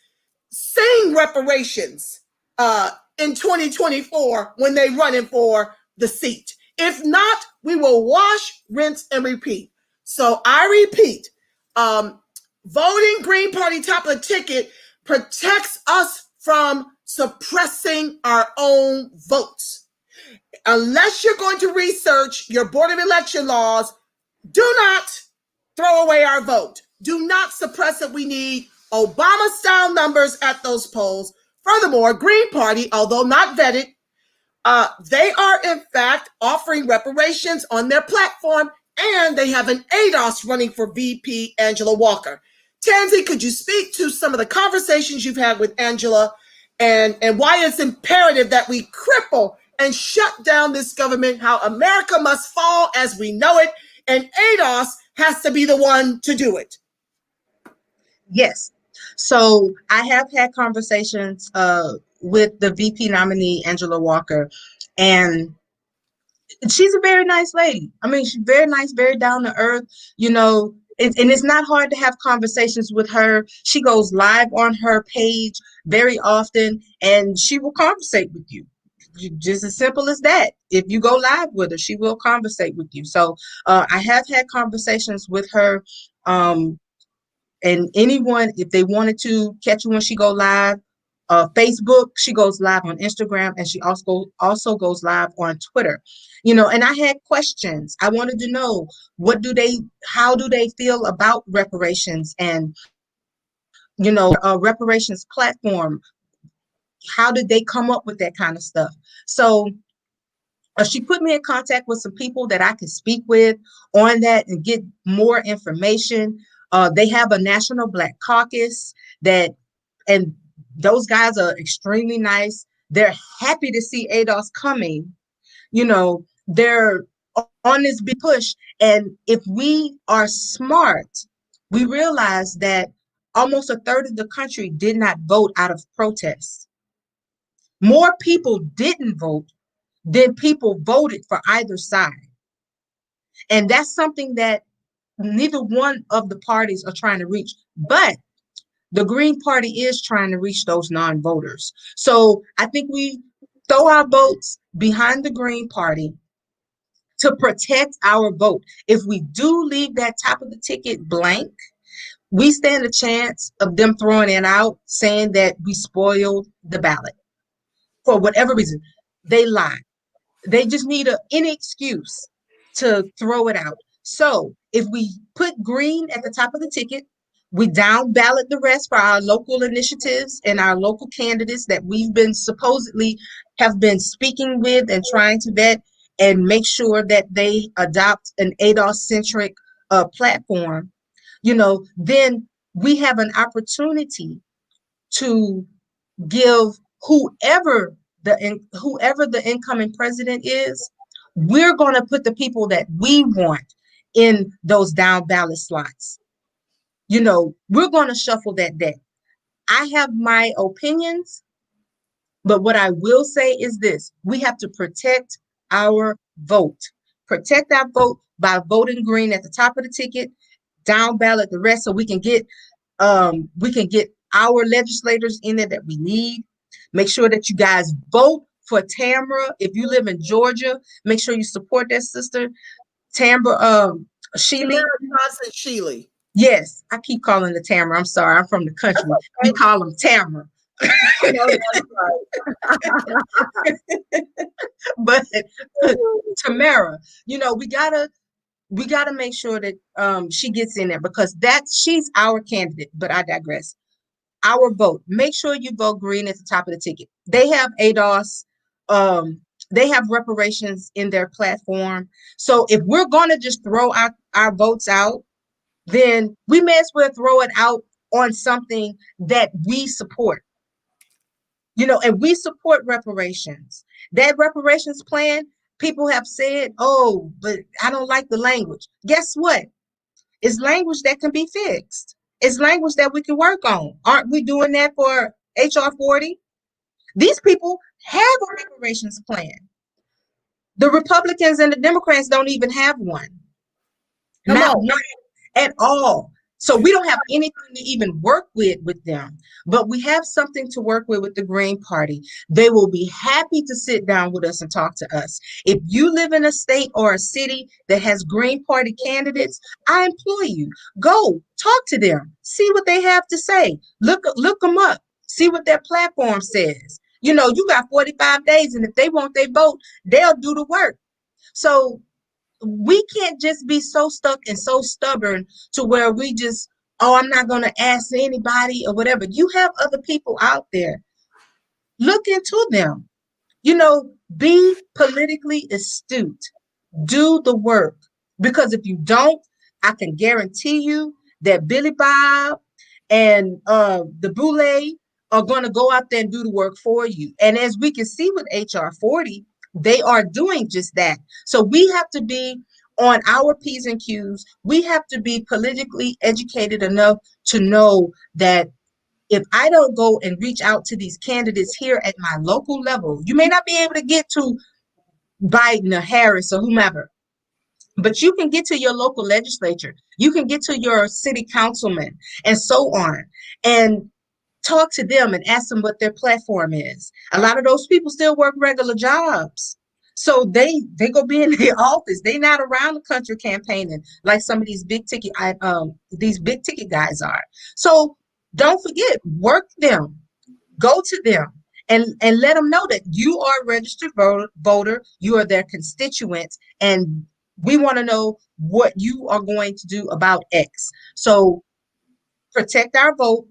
sing reparations in 2024 when they running for the seat. If not, we will wash, rinse, and repeat. So I repeat, voting Green Party top of the ticket protects us from suppressing our own votes. Unless you're going to research your Board of Election laws, do not throw away our vote. Do not suppress it. We need Obama-style numbers at those polls. Furthermore, Green Party, although not vetted, they are in fact offering reparations on their platform, and they have an ADOS running for VP Angela Walker. Tansy, could you speak to some of the conversations you've had with Angela and why it's imperative that we cripple and shut down this government, how America must fall as we know it, and ADOS has to be the one to do it? Yes. So I have had conversations with the VP nominee, Angela Walker, and she's a very nice lady. I mean, she's very nice, very down to earth, and it's not hard to have conversations with her. She goes live on her page very often, and she will conversate with you. Just as simple as that. If you go live with her, she will conversate with you. So I have had conversations with her, and anyone, if they wanted to catch you when she go live, Facebook, she goes live on Instagram, and she also goes live on Twitter. And I had questions. I wanted to know, how do they feel about reparations, and reparations platform, how did they come up with that kind of stuff? So she put me in contact with some people that I could speak with on that and get more information. They have a National Black Caucus and those guys are extremely nice. They're happy to see ADOS coming. They're on this big push. And if we are smart, we realize that almost a third of the country did not vote out of protest. More people didn't vote than people voted for either side. And that's something that neither one of the parties are trying to reach. But the Green Party is trying to reach those non-voters. So I think we throw our votes behind the Green Party to protect our vote. If we do leave that top of the ticket blank, we stand a chance of them throwing it out, saying that we spoiled the ballot. For whatever reason, they lied. They just need any excuse to throw it out. So if we put green at the top of the ticket, we down ballot the rest for our local initiatives and our local candidates that we've been supposedly have been speaking with and trying to vet and make sure that they adopt an ADOS-centric platform, then we have an opportunity to give whoever the incoming president is, we're going to put the people that we want in those down ballot slots. We're going to shuffle that deck. I have my opinions, but what I will say is this: we have to protect our vote. Protect our vote by voting green at the top of the ticket, down ballot the rest, so we can get our legislators in there that we need. Make sure that you guys vote for Tamara. If you live in Georgia, make sure you support that sister, Tamara Shealy. Johnson Shealy. Yes, I keep calling the Tamara. I'm sorry, I'm from the country. We call them Tamara. No, that's right. But Tamara, we gotta make sure that she gets in there because she's our candidate. But I digress. Our vote. Make sure you vote green at the top of the ticket. They have ADOS. They have reparations in their platform. So if we're gonna just throw our votes out, then we may as well throw it out on something that we support. And we support reparations. That reparations plan, people have said, oh, but I don't like the language. Guess what? It's language that can be fixed. It's language that we can work on. Aren't we doing that for HR 40? These people have a reparations plan. The Republicans and the Democrats don't even have one. Come Not on. one at all. So we don't have anything to even work with them, but we have something to work with the Green Party. They will be happy to sit down with us and talk to us. If you live in a state or a city that has Green Party candidates, I implore you, go talk to them, see what they have to say. Look them up, see what their platform says. You got 45 days, and if they want their vote, they'll do the work. So we can't just be so stuck and so stubborn to where we just, oh, I'm not going to ask anybody or whatever. You have other people out there. Look into them. Be politically astute. Do the work. Because if you don't, I can guarantee you that Billy Bob and the Boule are going to go out there and do the work for you. And as we can see with HR 40, they are doing just that. So we have to be on our P's and Q's. We have to be politically educated enough to know that if I don't go and reach out to these candidates here at my local level, you may not be able to get to Biden or Harris or whomever, but you can get to your local legislature. You can get to your city councilman and so on. And talk to them and ask them what their platform is. A lot of those people still work regular jobs. So they go be in the office. They're not around the country campaigning like some of these big ticket guys are. So don't forget, work them, go to them, and let them know that you are a registered voter, you are their constituent, and we want to know what you are going to do about X. So protect our vote.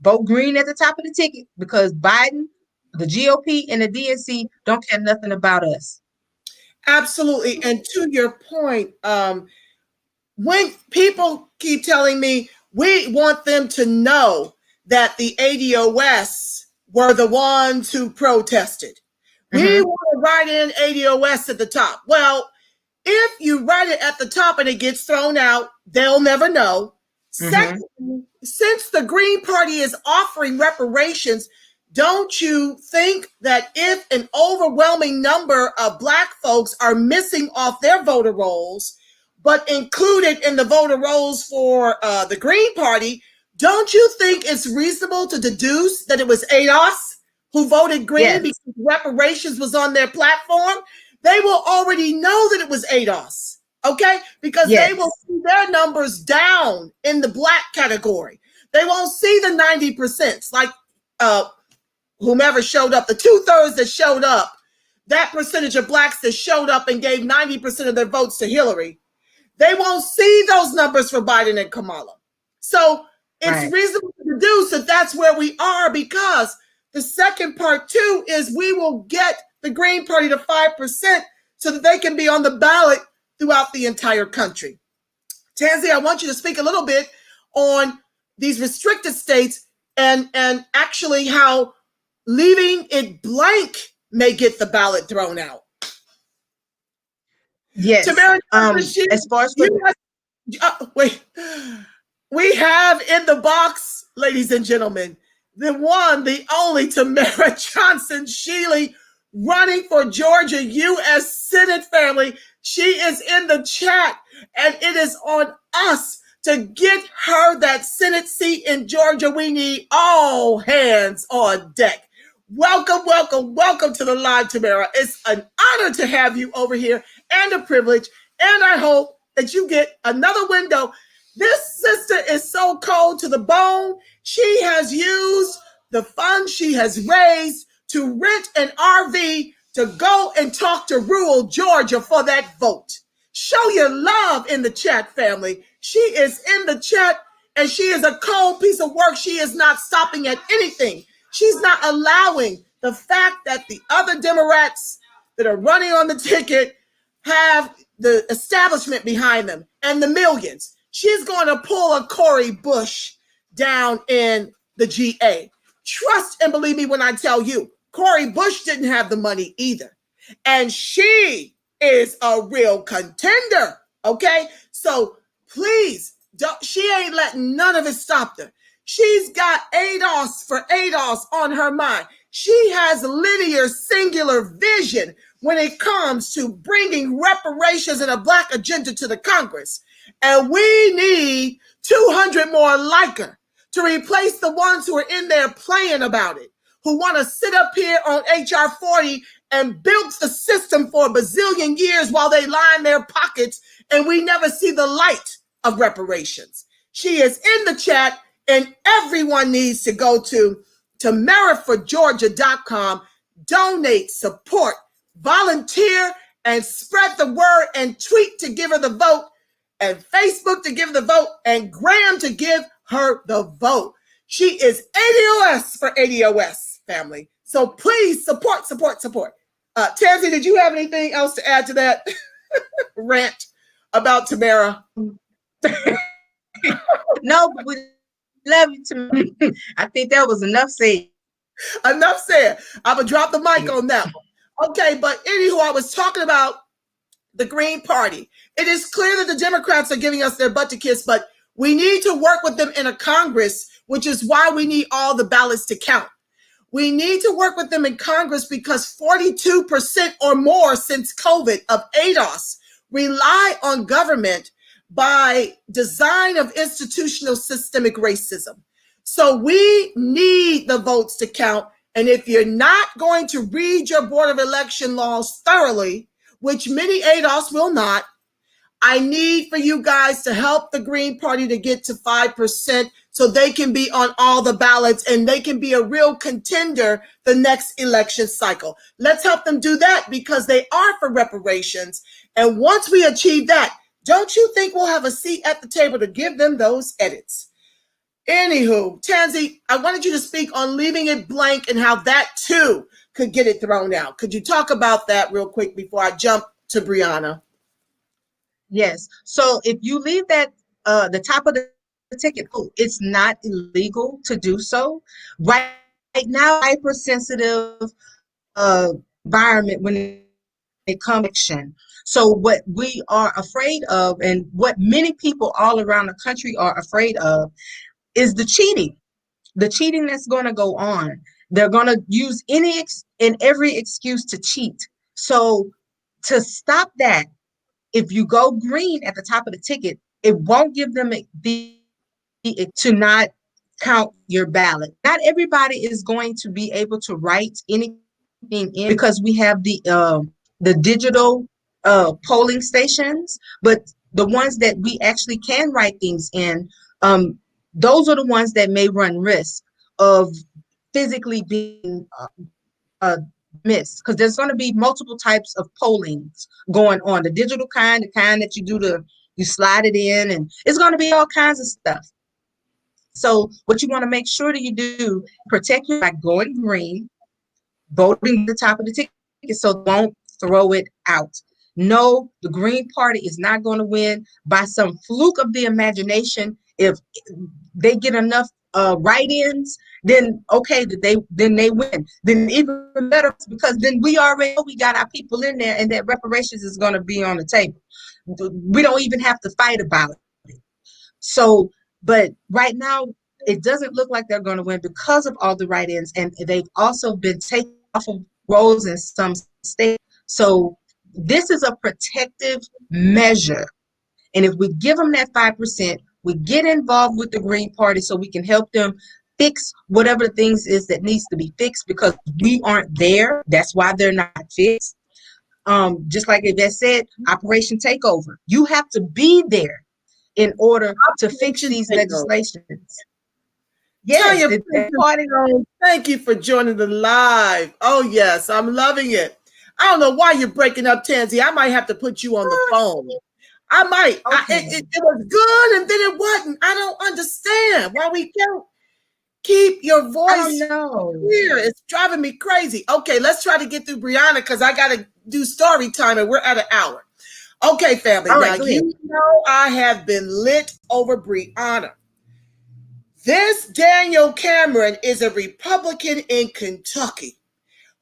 Vote green at the top of the ticket because Biden, the GOP, and the DNC don't care nothing about us. Absolutely. And to your point, when people keep telling me we want them to know that the ADOS were the ones who protested, we want to write in ADOS at the top. Well, if you write it at the top and it gets thrown out, they'll never know. Second, since the Green Party is offering reparations, don't you think that if an overwhelming number of Black folks are missing off their voter rolls, but included in the voter rolls for the Green Party, don't you think it's reasonable to deduce that it was ADOS who voted green because reparations was on their platform? They will already know that it was ADOS. Okay, because they will see their numbers down in the Black category. They won't see the 90%, like whomever showed up, the 2/3 that showed up, that percentage of Blacks that showed up and gave 90% of their votes to Hillary. They won't see those numbers for Biden and Kamala. So it's reasonable to deduce that that's where we are, because the second part too is we will get the Green Party to 5% so that they can be on the ballot throughout the entire country. Tansy, I want you to speak a little bit on these restricted states and actually how leaving it blank may get the ballot thrown out. Yes. As far as wait, we have in the box, ladies and gentlemen, the one, the only Tamara Johnson Shealy, running for Georgia U.S. Senate, family. She is in the chat, and it is on us to get her that Senate seat in Georgia. We need all hands on deck. Welcome, welcome, welcome to the live, Tamara. It's an honor to have you over here and a privilege, and I hope that you get another window. This sister is so cold to the bone. She has used the funds she has raised to rent an RV to go and talk to rural Georgia for that vote. Show your love in the chat, family. She is in the chat and she is a cold piece of work. She is not stopping at anything. She's not allowing the fact that the other Democrats that are running on the ticket have the establishment behind them and the millions. She's going to pull a Cori Bush down in the GA. Trust and believe me when I tell you, Cori Bush didn't have the money either. And she is a real contender. Okay? So please, she ain't letting none of it stop her. She's got ADOS for ADOS on her mind. She has linear, singular vision when it comes to bringing reparations and a Black agenda to the Congress. And we need 200 more like her to replace the ones who are in there playing about it, who want to sit up here on HR 40 and build the system for a bazillion years while they line their pockets and we never see the light of reparations. She is in the chat and everyone needs to go to TamaraForGeorgia.com, donate, support, volunteer, and spread the word and tweet to give her the vote and Facebook to give her the vote and Graham to give her the vote. She is ADOS for ADOS, family. So please support. Tansy, did you have anything else to add to that rant about Tamara? No, but we love you, Tamara. I think that was enough said. Enough said. I'm going to drop the mic on that one. Okay, but anywho, I was talking about the Green Party. It is clear that the Democrats are giving us their butt to kiss, but we need to work with them in a Congress, which is why we need all the ballots to count. We need to work with them in Congress because 42% or more since COVID of ADOS rely on government by design of institutional systemic racism. So we need the votes to count. And if you're not going to read your Board of Election laws thoroughly, which many ADOS will not, I need for you guys to help the Green Party to get to 5% so they can be on all the ballots and they can be a real contender the next election cycle. Let's help them do that because they are for reparations. And once we achieve that, don't you think we'll have a seat at the table to give them those edits? Anywho, Tansy, I wanted you to speak on leaving it blank and how that too could get it thrown out. Could you talk about that real quick before I jump to Brianna? Yes. So if you leave that the top of the ticket, it's not illegal to do so. Right now, hypersensitive environment when it comes to action. So what we are afraid of, and what many people all around the country are afraid of, is the cheating that's going to go on. They're going to use any and every excuse to cheat. So to stop that, if you go green at the top of the ticket, it won't give them the to not count your ballot. Not everybody is going to be able to write anything in because we have the digital polling stations, but the ones that we actually can write things in, those are the ones that may run risk of physically being missed, because there's going to be multiple types of pollings going on. The digital kind, the kind that you slide it in, and it's going to be all kinds of stuff. So what you want to make sure that you do, protect you by going green, voting at the top of the ticket, so don't throw it out. No, the Green Party is not going to win by some fluke of the imagination. If they get enough write-ins, then okay, then they win. Then even better, because then we already know we got our people in there, and that reparations is going to be on the table. We don't even have to fight about it. So, but right now, it doesn't look like they're going to win because of all the write-ins, and they've also been taken off of rolls in some states. So this is a protective measure. And if we give them that 5%, we get involved with the Green Party so we can help them fix whatever the things is that needs to be fixed, because we aren't there. That's why they're not fixed. Just like Yvette said, Operation Takeover. You have to be there. in order to fix Operation these Bingo. legislations. Yes, Tanya it's Prince, part of thank you for joining the live. Oh, yes, I'm loving it. I don't know why you're breaking up, Tansy. I might have to put you on the phone. I might. okay. It was good and then it wasn't. I don't understand why we can't keep your I voice don't know. clear. It's driving me crazy. Okay, let's try to get through Brianna because I got to do story time and we're at an hour. Okay, family. All Now, right, go ahead. you know I have been lit over Brianna. This Daniel Cameron is a Republican in Kentucky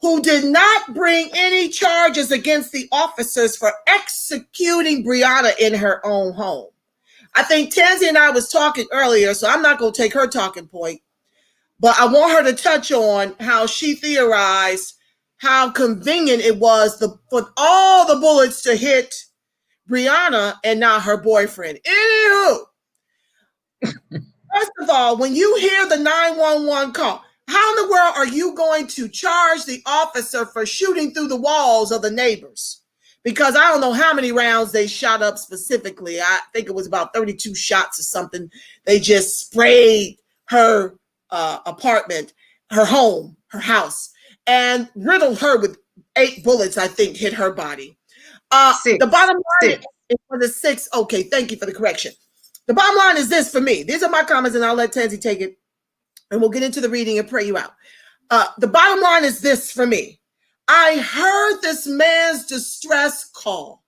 who did not bring any charges against the officers for executing Brianna in her own home. I think Tansy and I was talking earlier, so I'm not going to take her talking point, but I want her to touch on how she theorized how convenient it was for all the bullets to hit Brianna and not her boyfriend. Anywho, first of all, when you hear the 911 call, how in the world are you going to charge the officer for shooting through the walls of the neighbors? Because I don't know how many rounds they shot up specifically. I think it was about 32 shots or something. They just sprayed her apartment, her home, her house, and riddled her with 8 bullets, I think, hit her body. Six. The bottom line Six. is for the 6. Okay, thank you for the correction. The bottom line is this for me. These are my comments, and I'll let Tansy take it, and we'll get into the reading and pray you out. The bottom line is this for me. I heard this man's distress call.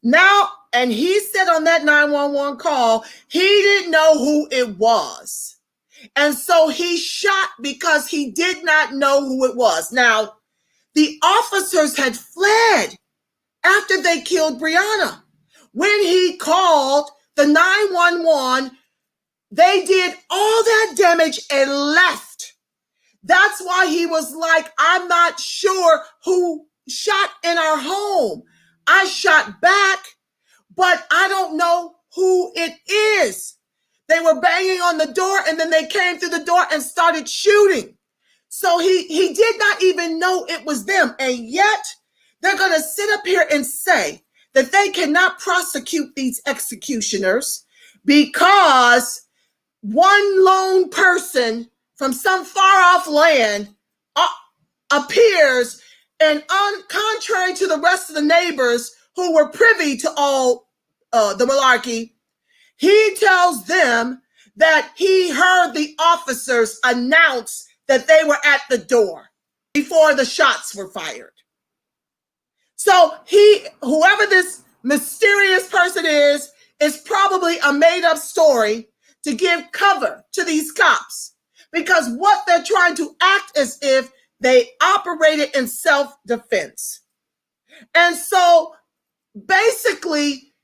Now, and he said on that 911 call, he didn't know who it was. And so he shot because he did not know who it was. Now, the officers had fled after they killed Brianna. When he called the 911, they did all that damage and left. That's why he was like, I'm not sure who shot in our home. I shot back, but I don't know who it is. They were banging on the door and then they came through the door and started shooting. So he did not even know it was them. And yet they're going to sit up here and say that they cannot prosecute these executioners because one lone person from some far off land appears and contrary to the rest of the neighbors who were privy to all the malarkey, he tells them that he heard the officers announce that they were at the door before the shots were fired. So whoever this mysterious person is probably a made-up story to give cover to these cops, because what they're trying to act as if they operated in self-defense. And so basically,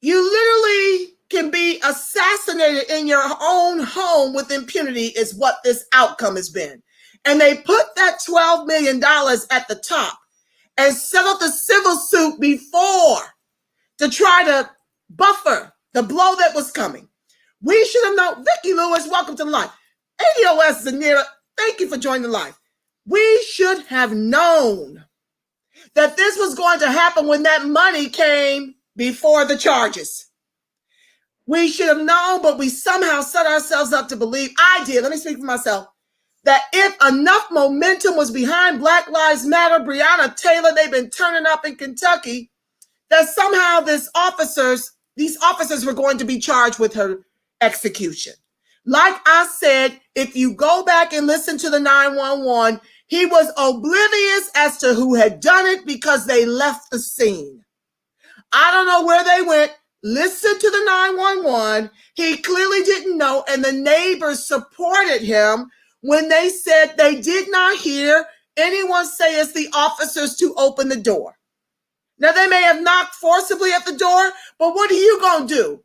you literally can be assassinated in your own home with impunity is what this outcome has been. And they put that $12 million at the top and settled the civil suit before to try to buffer the blow that was coming. We should have known. Vicki Lewis, welcome to the live. ADOS Zanira, thank you for joining the live. We should have known that this was going to happen when that money came before the charges. We should have known, but we somehow set ourselves up to believe, I did, let me speak for myself, that if enough momentum was behind Black Lives Matter, Breonna Taylor, they've been turning up in Kentucky, that somehow these officers were going to be charged with her execution. Like I said, if you go back and listen to the 911, he was oblivious as to who had done it because they left the scene. I don't know where they went. Listen to the 911. He clearly didn't know, and the neighbors supported him when they said they did not hear anyone say it's the officers to open the door. Now, they may have knocked forcibly at the door, but what are you going to do?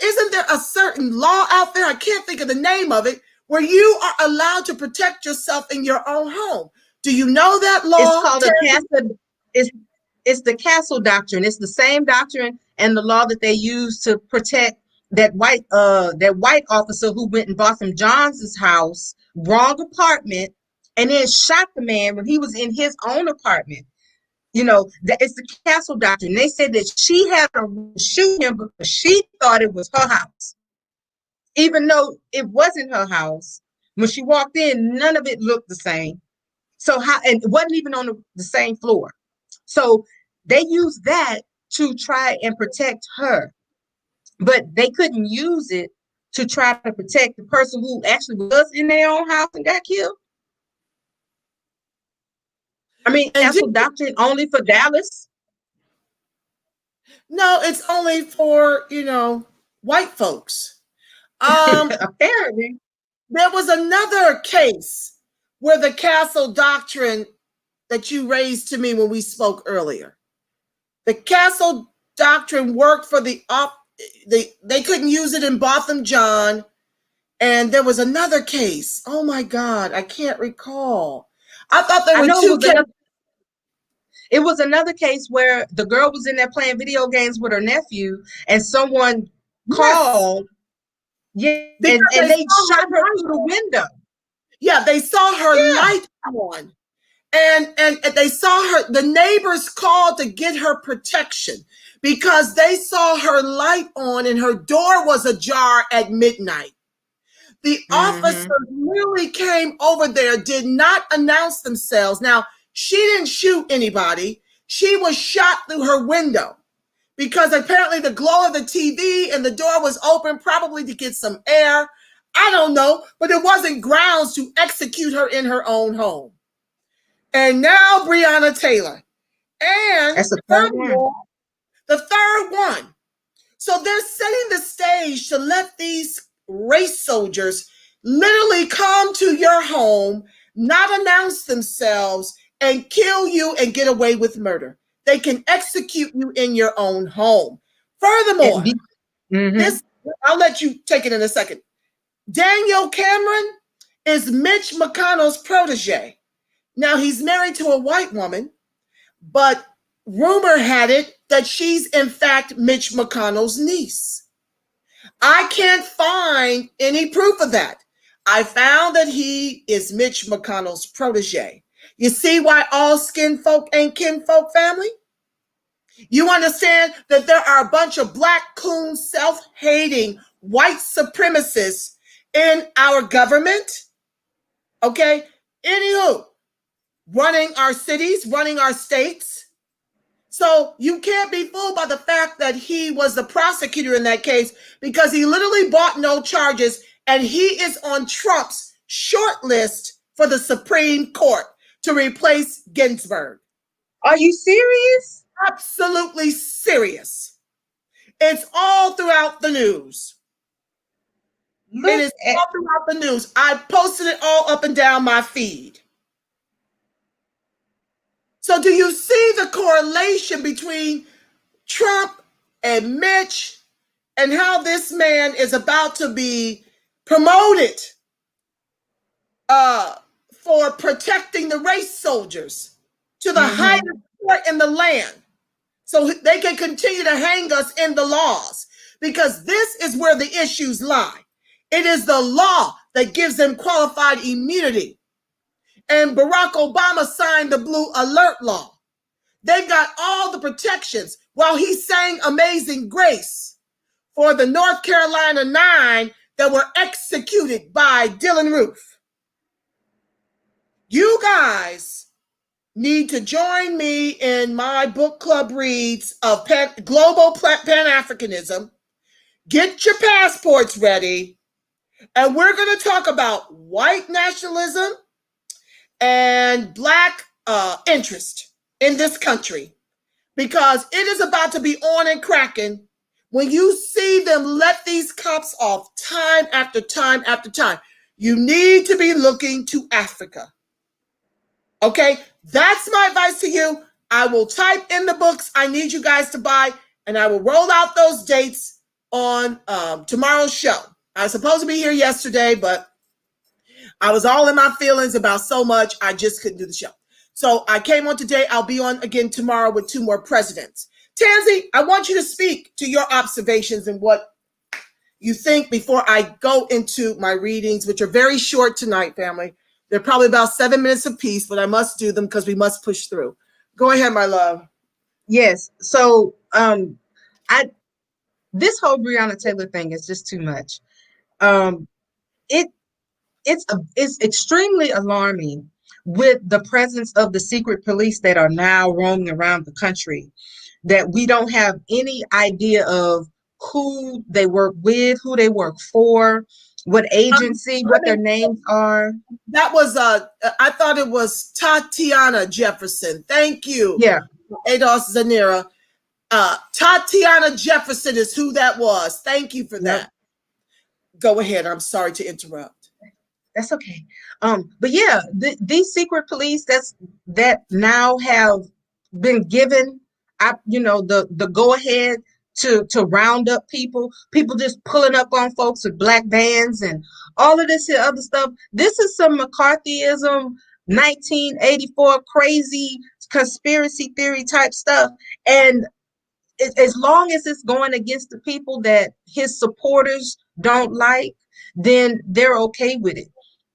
Isn't there a certain law out there, I can't think of the name of it, where you are allowed to protect yourself in your own home? Do you know that law? It's called a castle. It's the castle doctrine. It's the same doctrine and the law that they use to protect that white officer who went and bought from Johns's house, wrong apartment, and then shot the man when he was in his own apartment. it's the castle doctrine. They said that she had to shoot him because she thought it was her house, even though it wasn't her house. When she walked in, none of it looked the same. So and it wasn't even on the same floor. So they used that to try and protect her, but they couldn't use it to try to protect the person who actually was in their own house and got killed. I mean, castle doctrine only for Dallas? No, it's only for, white folks. Apparently. There was another case where the castle doctrine that you raised to me when we spoke earlier. The castle doctrine worked for they couldn't use it in Botham Jean. And there was another case. Oh my God, I can't recall. I thought there were two cases. It was another case where the girl was in there playing video games with her nephew, and someone called. Yeah, and they shot her through the window. Yeah, they saw her light on. And they saw her, the neighbors called to get her protection because they saw her light on and her door was ajar at midnight. The officers really came over there, did not announce themselves. Now, she didn't shoot anybody. She was shot through her window because apparently the glow of the TV and the door was open, probably to get some air. I don't know, but it wasn't grounds to execute her in her own home. And now Breonna Taylor. And that's the third one. The third one. So they're setting the stage to let these race soldiers literally come to your home, not announce themselves, and kill you and get away with murder. They can execute you in your own home. Furthermore, I'll let you take it in a second. Daniel Cameron is Mitch McConnell's protege. Now, he's married to a white woman, but rumor had it that she's in fact Mitch McConnell's niece. I can't find any proof of that. I found that he is Mitch McConnell's protege. You see why all skin folk ain't kinfolk, family? You understand that there are a bunch of black coon, self-hating white supremacists in our government? Okay, anywho, running our cities, running our states. So you can't be fooled by the fact that he was the prosecutor in that case because he literally brought no charges and he is on Trump's short list for the Supreme Court to replace Ginsburg. Are you serious? Absolutely serious. It's all throughout the news. It is all throughout the news. I posted it all up and down my feed. So do you see the correlation between Trump and Mitch and how this man is about to be promoted for protecting the race soldiers to the highest court in the land so they can continue to hang us in the laws? Because this is where the issues lie. It is the law that gives them qualified immunity. And Barack Obama signed the Blue Alert Law. They've got all the protections while he sang Amazing Grace for the North Carolina 9 that were executed by Dylann Roof. You guys need to join me in my book club reads of Global Pan-Africanism. Get your passports ready. And we're going to talk about white nationalism and black interest in this country, because it is about to be on and cracking when you see them let these cops off time after time after time. You need to be looking to Africa. Okay, that's my advice to you. I will type in the books I need you guys to buy, and I will roll out those dates on tomorrow's show. I was supposed to be here yesterday, but I was all in my feelings about so much, I just couldn't do the show. So I came on today. I'll be on again tomorrow with 2 more presidents. Tansy, I want you to speak to your observations and what you think before I go into my readings, which are very short tonight, family. They're probably about 7 minutes apiece, but I must do them because we must push through. Go ahead, my love. Yes. So I this whole Breonna Taylor thing is just too much. Um, it it's extremely alarming with the presence of the secret police that are now roaming around the country, that we don't have any idea of who they work with, who they work for, what agency, what their names are. That was I thought it was Tatiana Jefferson. Thank you, Yeah. Ados Zanera. Tatiana Jefferson is who that was. Thank you for Yep. that. Go ahead. I'm sorry to interrupt. That's okay. But yeah, these secret police that now have been given, the go ahead to round up people just pulling up on folks with black vans and all of this here other stuff. This is some McCarthyism, 1984 crazy conspiracy theory type stuff, and as long as it's going against the people that his supporters don't like, then they're okay with it.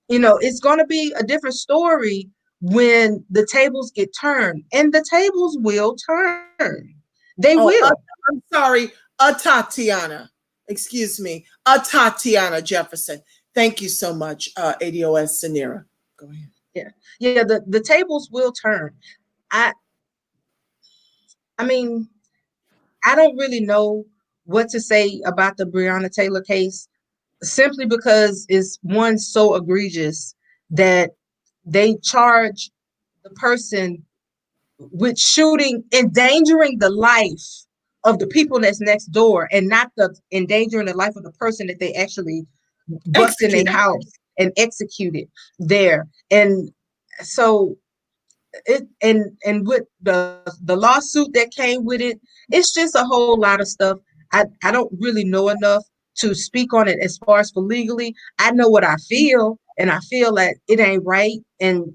It's going to be a different story when the tables get turned, and the tables will turn. They will. I'm sorry, Tatiana. Excuse me, Tatiana Jefferson. Thank you so much, ADOS Sanera. Go ahead. Yeah. The tables will turn. I mean, I don't really know what to say about the Breonna Taylor case, simply because it's one so egregious that they charge the person with shooting, endangering the life of the people that's next door, and not the endangering the life of the person that they actually bust in their house and executed there. And so and with the lawsuit that came with it, it's just a whole lot of stuff. I don't really know enough to speak on it as far as for legally. I know what I feel, and I feel that it ain't right, and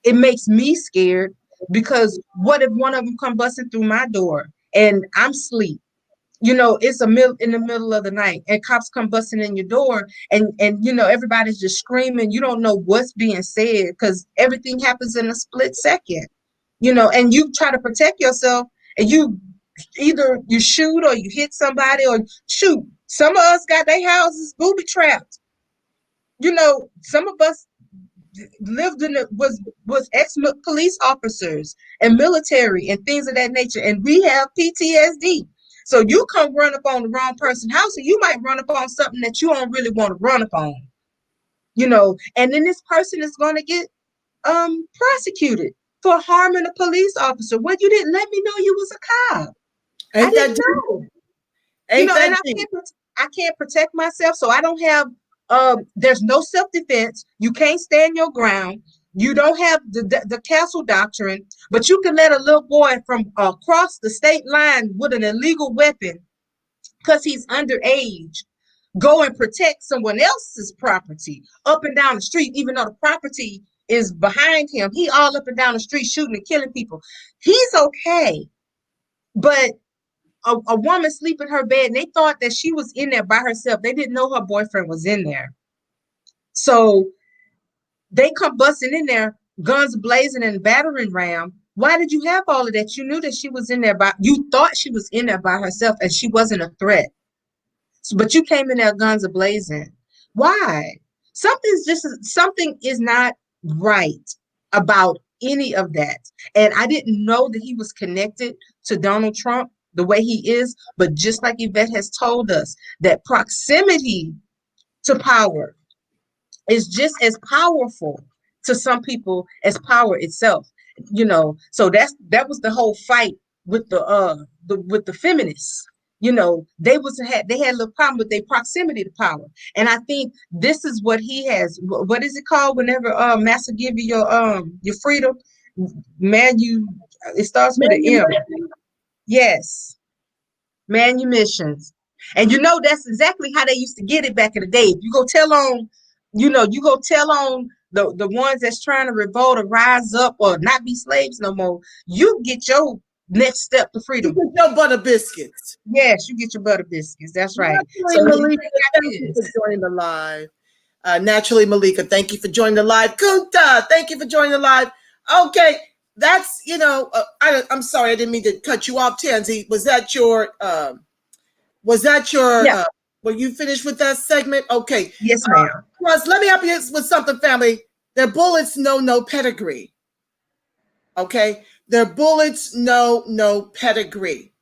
it makes me scared, because what if one of them come busting through my door and I'm asleep? It's in the middle of the night, and cops come busting in your door, and everybody's just screaming. You don't know what's being said, because everything happens in a split second. And you try to protect yourself, and either you shoot or you hit somebody, or shoot. Some of us got their houses booby trapped. Some of us lived in was ex police officers and military and things of that nature, and we have PTSD. So you come run up on the wrong person's house, and you might run up on something that you don't really want to run up on. And then this person is going to get prosecuted for harming a police officer. Well, you didn't let me know you was a cop. I didn't know. And I can't protect myself, so I don't have. There's no self-defense. You can't stand your ground. You don't have the castle doctrine, but you can let a little boy from across the state line with an illegal weapon, because he's underage, go and protect someone else's property up and down the street, even though the property is behind him. He all up and down the street shooting and killing people. He's okay, but a woman sleep in her bed, and they thought that she was in there by herself. They didn't know her boyfriend was in there. So they come busting in there, guns blazing and battering ram. Why did you have all of that? You knew that she was in there you thought she was in there by herself, and she wasn't a threat. But you came in there guns blazing. Why? Something is not right about any of that. And I didn't know that he was connected to Donald Trump the way he is, but just like Yvette has told us, that proximity to power is just as powerful to some people as power itself. So that was the whole fight with the feminists. They had a little problem with their proximity to power. And I think this is what he has. What is it called whenever master give you your freedom? It starts with an M. Yes, manumissions. And that's exactly how they used to get it back in the day. If you go tell on, the ones that's trying to revolt or rise up or not be slaves no more, you get your next step to freedom. You get your butter biscuits. Yes, you get your butter biscuits. That's right. So Malika, thank you for joining the live. Naturally, Malika, thank you for joining the live. Kunta, thank you for joining the live. Okay, that's, I'm sorry, I didn't mean to cut you off, Tansy. Was that your, Yeah. were you finished with that segment? Okay. Yes, ma'am. Russ, let me help you with something, family. Their bullets know no pedigree. Okay. Their bullets know no pedigree.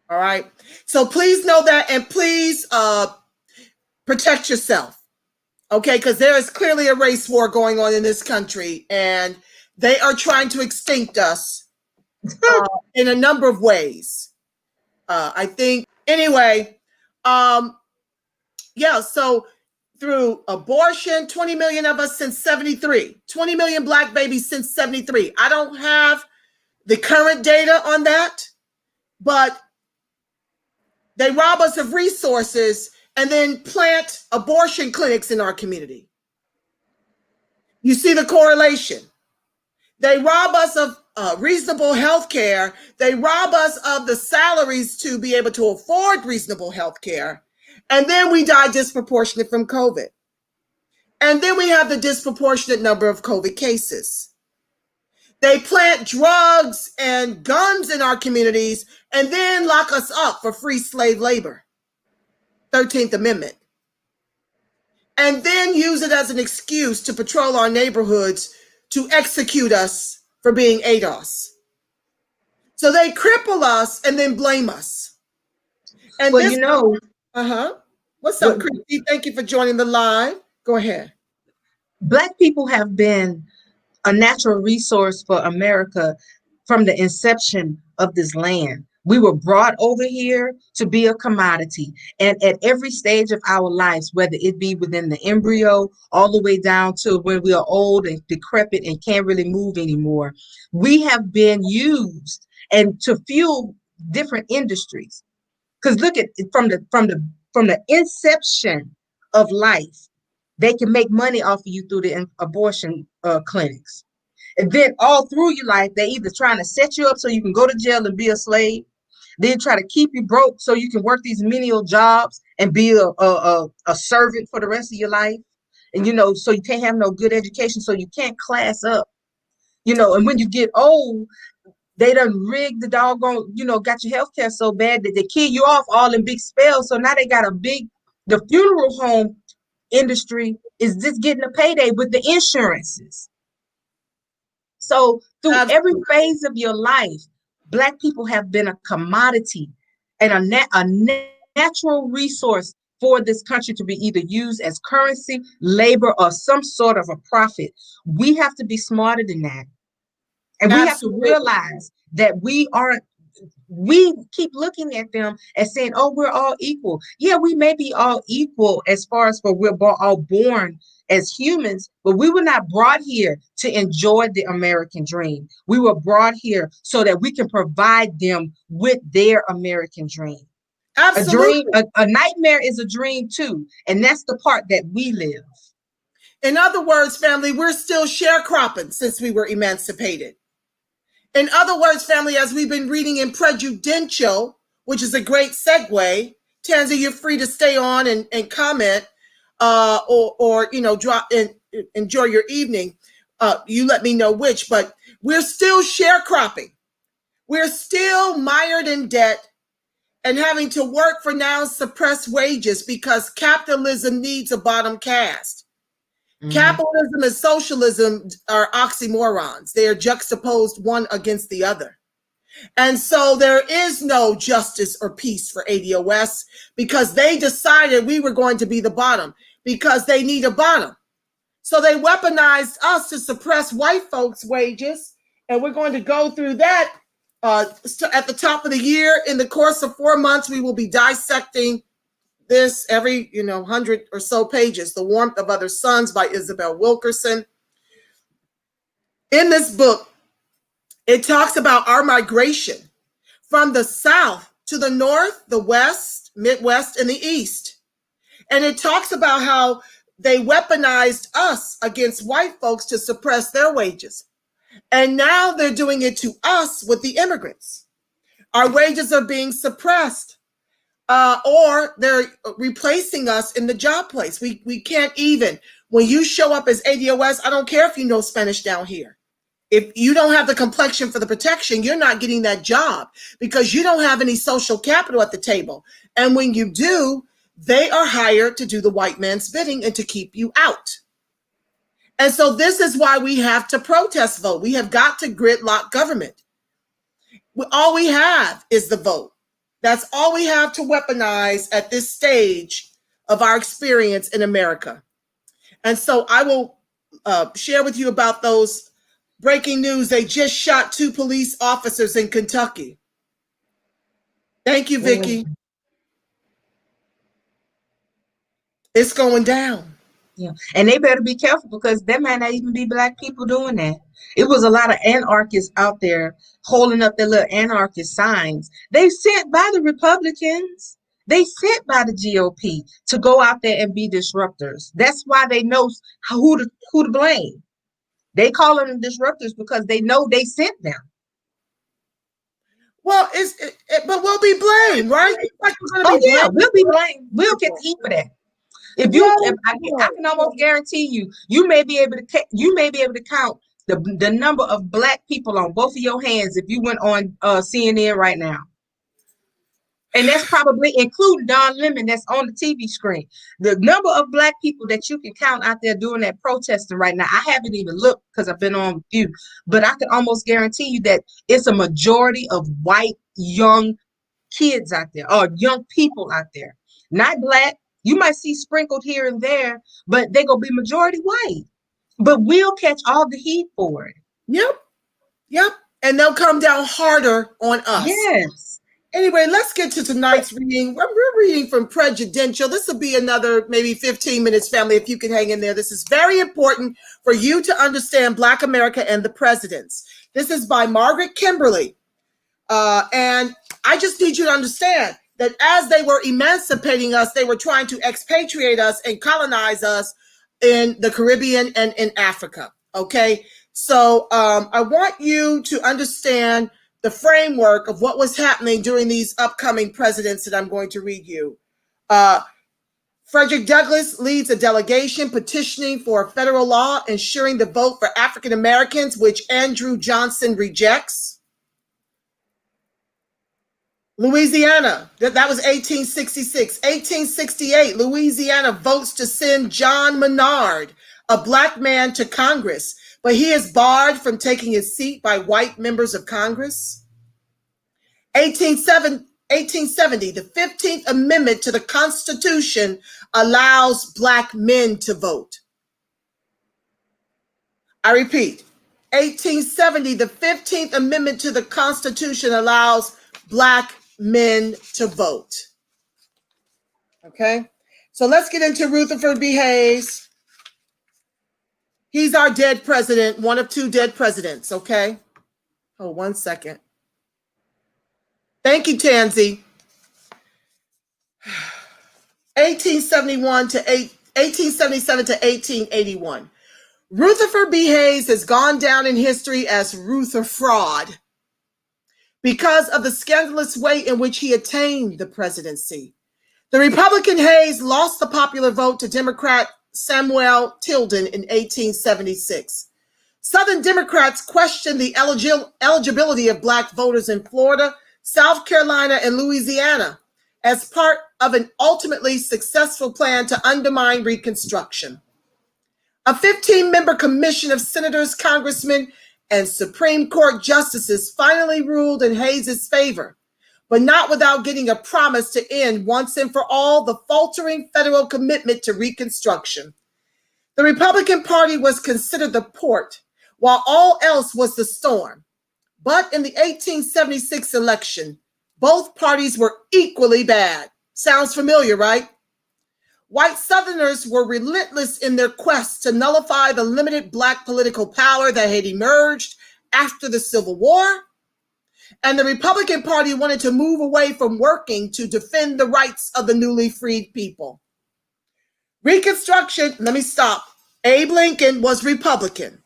All right. So please know that, and please protect yourself. Okay, because there is clearly a race war going on in this country, and they are trying to extinct us in a number of ways. I think, anyway, yeah, so through abortion, 20 million of us since 73, 20 million Black babies since 73. I don't have the current data on that, but they rob us of resources and then plant abortion clinics in our community. You see the correlation. They rob us of reasonable health care. They rob us of the salaries to be able to afford reasonable health care. And then we die disproportionate from COVID. And then we have the disproportionate number of COVID cases. They plant drugs and guns in our communities and then lock us up for free slave labor. 13th Amendment. And then use it as an excuse to patrol our neighborhoods to execute us for being ADOS. So they cripple us and then blame us. And well, what's up, Christy? Thank you for joining the live. Go ahead. Black people have been a natural resource for America from the inception of this land. We were brought over here to be a commodity. And at every stage of our lives, whether it be within the embryo, all the way down to when we are old and decrepit and can't really move anymore, we have been used and to fuel different industries. Because look at it from the inception of life, they can make money off of you through the abortion clinics. And then all through your life, they either trying to set you up so you can go to jail and be a slave. They try to keep you broke so you can work these menial jobs and be a servant for the rest of your life. And, so you can't have no good education, so you can't class up. And when you get old, they done rigged the doggone, got your health care so bad that they kill you off all in big spells. So now they got the funeral home industry is just getting a payday with the insurances. So through every phase of your life, Black people have been a commodity and a natural resource for this country to be either used as currency, labor, or some sort of a profit. We have to be smarter than that. And we have to realize that we keep looking at them and saying, oh, we're all equal. Yeah, we may be all equal as far as we're all born as humans, but we were not brought here to enjoy the American dream. We were brought here so that we can provide them with their American dream. Absolutely. A nightmare is a dream too. And that's the part that we live. In other words, family, we're still sharecropping since we were emancipated. In other words, family, as we've been reading in Prejudential, which is a great segue, Tansy, you're free to stay on and comment or drop and enjoy your evening. You let me know which, but we're still sharecropping. We're still mired in debt and having to work for now suppressed wages because capitalism needs a bottom caste. Mm-hmm. Capitalism and socialism are oxymorons. They are juxtaposed one against the other. And so there is no justice or peace for ADOS because they decided we were going to be the bottom because they need a bottom. So they weaponized us to suppress white folks' wages. And we're going to go through that at the top of the year. In the course of 4 months, we will be dissecting this every 100 or so pages. The Warmth of Other Suns by Isabel Wilkerson. In this book, it talks about our migration from the South to the North, the West, Midwest, and the East. And it talks about how they weaponized us against white folks to suppress their wages. And now they're doing it to us with the immigrants. Our wages are being suppressed. Or they're replacing us in the job place. We can't even, when you show up as ADOS, I don't care if you know Spanish down here. If you don't have the complexion for the protection, you're not getting that job because you don't have any social capital at the table. And when you do, they are hired to do the white man's bidding and to keep you out. And so this is why we have to protest vote. We have got to gridlock government. All we have is the vote. That's all we have to weaponize at this stage of our experience in America. And so I will share with you about those breaking news. They just shot 2 police officers in Kentucky. Thank you, Vicki. It's going down. Yeah, and they better be careful because there might not even be black people doing that. It was a lot of anarchists out there holding up their little anarchist signs. They sent by the Republicans. They sent by the GOP to go out there and be disruptors. That's why they know who to blame. They call them disruptors because they know they sent them. Well, but we'll be blamed, right? We'll be blamed. We'll get the heat for that. I can almost guarantee you may be able to count the number of black people on both of your hands if you went on CNN right now. And that's probably including Don Lemon that's on the TV screen. The number of black people that you can count out there doing that protesting right now, I haven't even looked because I've been on a few, but I can almost guarantee you that it's a majority of white young kids out there or young people out there, not black. You might see sprinkled here and there, but they're going to be majority white. But we'll catch all the heat for it. Yep. And they'll come down harder on us. Yes. Anyway, let's get to tonight's reading. We're reading from Prejudential. This will be another maybe 15 minutes, family, if you can hang in there. This is very important for you to understand Black America and the presidents. This is by Margaret Kimberly. And I just need you to understand that as they were emancipating us, they were trying to expatriate us and colonize us in the Caribbean and in Africa. Okay, so I want you to understand the framework of what was happening during these upcoming presidents that I'm going to read you. Frederick Douglass leads a delegation petitioning for a federal law ensuring the vote for African Americans, which Andrew Johnson rejects. Louisiana, that was 1866. 1868, Louisiana votes to send John Menard, a black man, to Congress, but he is barred from taking his seat by white members of Congress. 1870, the 15th Amendment to the Constitution allows black men to vote. I repeat, 1870, the 15th Amendment to the Constitution allows black men to vote. Okay, so let's get into Rutherford B. Hayes. He's our dead president, one of 2 dead presidents. Okay, oh, 1 second. Thank you, Tansy. 1877 to 1881. Rutherford B. Hayes has gone down in history as Ruther Fraud because of the scandalous way in which he attained the presidency. The Republican Hayes lost the popular vote to Democrat Samuel Tilden in 1876. Southern Democrats questioned the eligibility of black voters in Florida, South Carolina, and Louisiana as part of an ultimately successful plan to undermine Reconstruction. A 15-member commission of senators, congressmen, and Supreme Court justices finally ruled in Hayes' favor, but not without getting a promise to end once and for all the faltering federal commitment to Reconstruction. The Republican Party was considered the port, while all else was the storm. But in the 1876 election, both parties were equally bad. Sounds familiar, right? White Southerners were relentless in their quest to nullify the limited black political power that had emerged after the Civil War. And the Republican Party wanted to move away from working to defend the rights of the newly freed people. Reconstruction, let me stop. Abe Lincoln was Republican.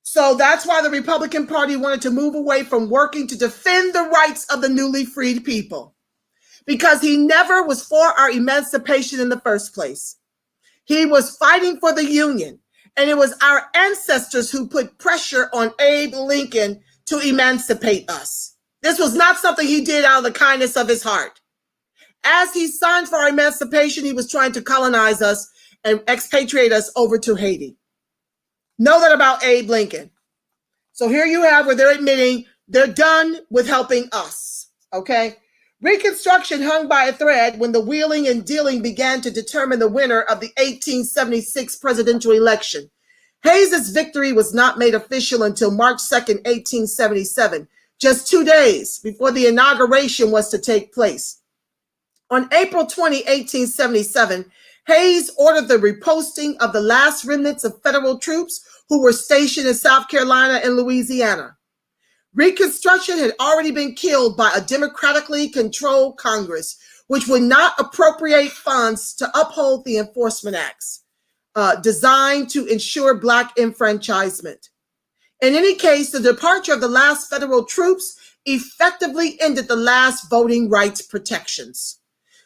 So that's why the Republican Party wanted to move away from working to defend the rights of the newly freed people, because he never was for our emancipation in the first place. He was fighting for the Union, And it was our ancestors who put pressure on Abe Lincoln to emancipate us. This was not something he did out of the kindness of his heart. As he signed for our emancipation, he was trying to colonize us and expatriate us over to Haiti. Know that about Abe Lincoln. So here you have where they're admitting they're done with helping us, okay? Reconstruction hung by a thread when the wheeling and dealing began to determine the winner of the 1876 presidential election. Hayes's victory was not made official until March 2nd, 1877, just 2 days before the inauguration was to take place. On April 20, 1877, Hayes ordered the reposting of the last remnants of federal troops who were stationed in South Carolina and Louisiana. Reconstruction had already been killed by a democratically controlled Congress, which would not appropriate funds to uphold the enforcement acts designed to ensure Black enfranchisement. In any case, the departure of the last federal troops effectively ended the last voting rights protections.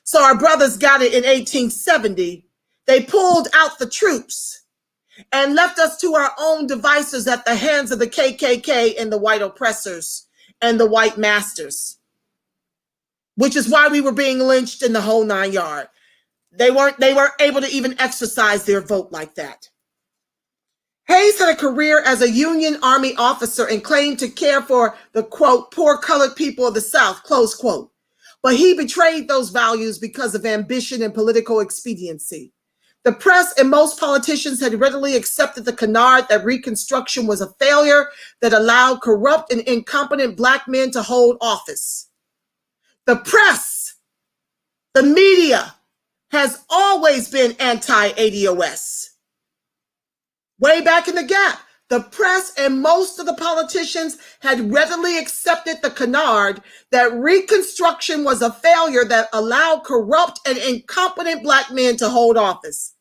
So our brothers got it in 1870. They pulled out the troops and left us to our own devices at the hands of the KKK and the white oppressors and the white masters, which is why we were being lynched in the whole 9 yards. They weren't able to even exercise their vote like that. Hayes had a career as a Union Army officer and claimed to care for the, quote, poor colored people of the South, close quote. But he betrayed those values because of ambition and political expediency. The press and most politicians had readily accepted the canard that Reconstruction was a failure that allowed corrupt and incompetent Black men to hold office. The press, the media, has always been anti-ADOS. Way back in the gap, the press and most of the politicians had readily accepted the canard that Reconstruction was a failure that allowed corrupt and incompetent Black men to hold office.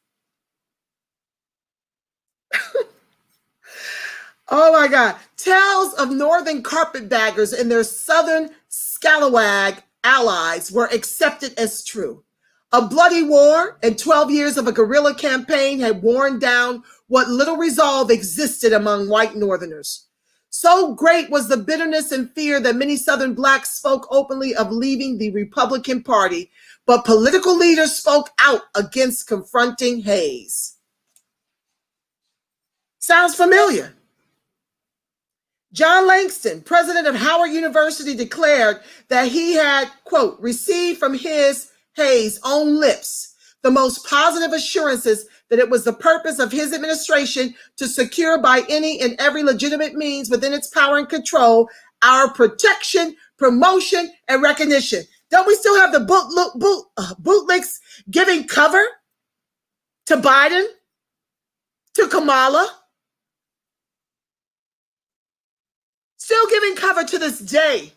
Oh my God. Tales of Northern carpetbaggers and their Southern scalawag allies were accepted as true. A bloody war and 12 years of a guerrilla campaign had worn down what little resolve existed among white Northerners. So great was the bitterness and fear that many Southern Blacks spoke openly of leaving the Republican Party, but political leaders spoke out against confronting Hayes. Sounds familiar. John Langston, president of Howard University, declared that he had, quote, received from Hayes' own lips the most positive assurances that it was the purpose of his administration to secure by any and every legitimate means within its power and control our protection, promotion, and recognition. Don't we still have the bootlicks giving cover to Biden, to Kamala? Still giving cover to this day.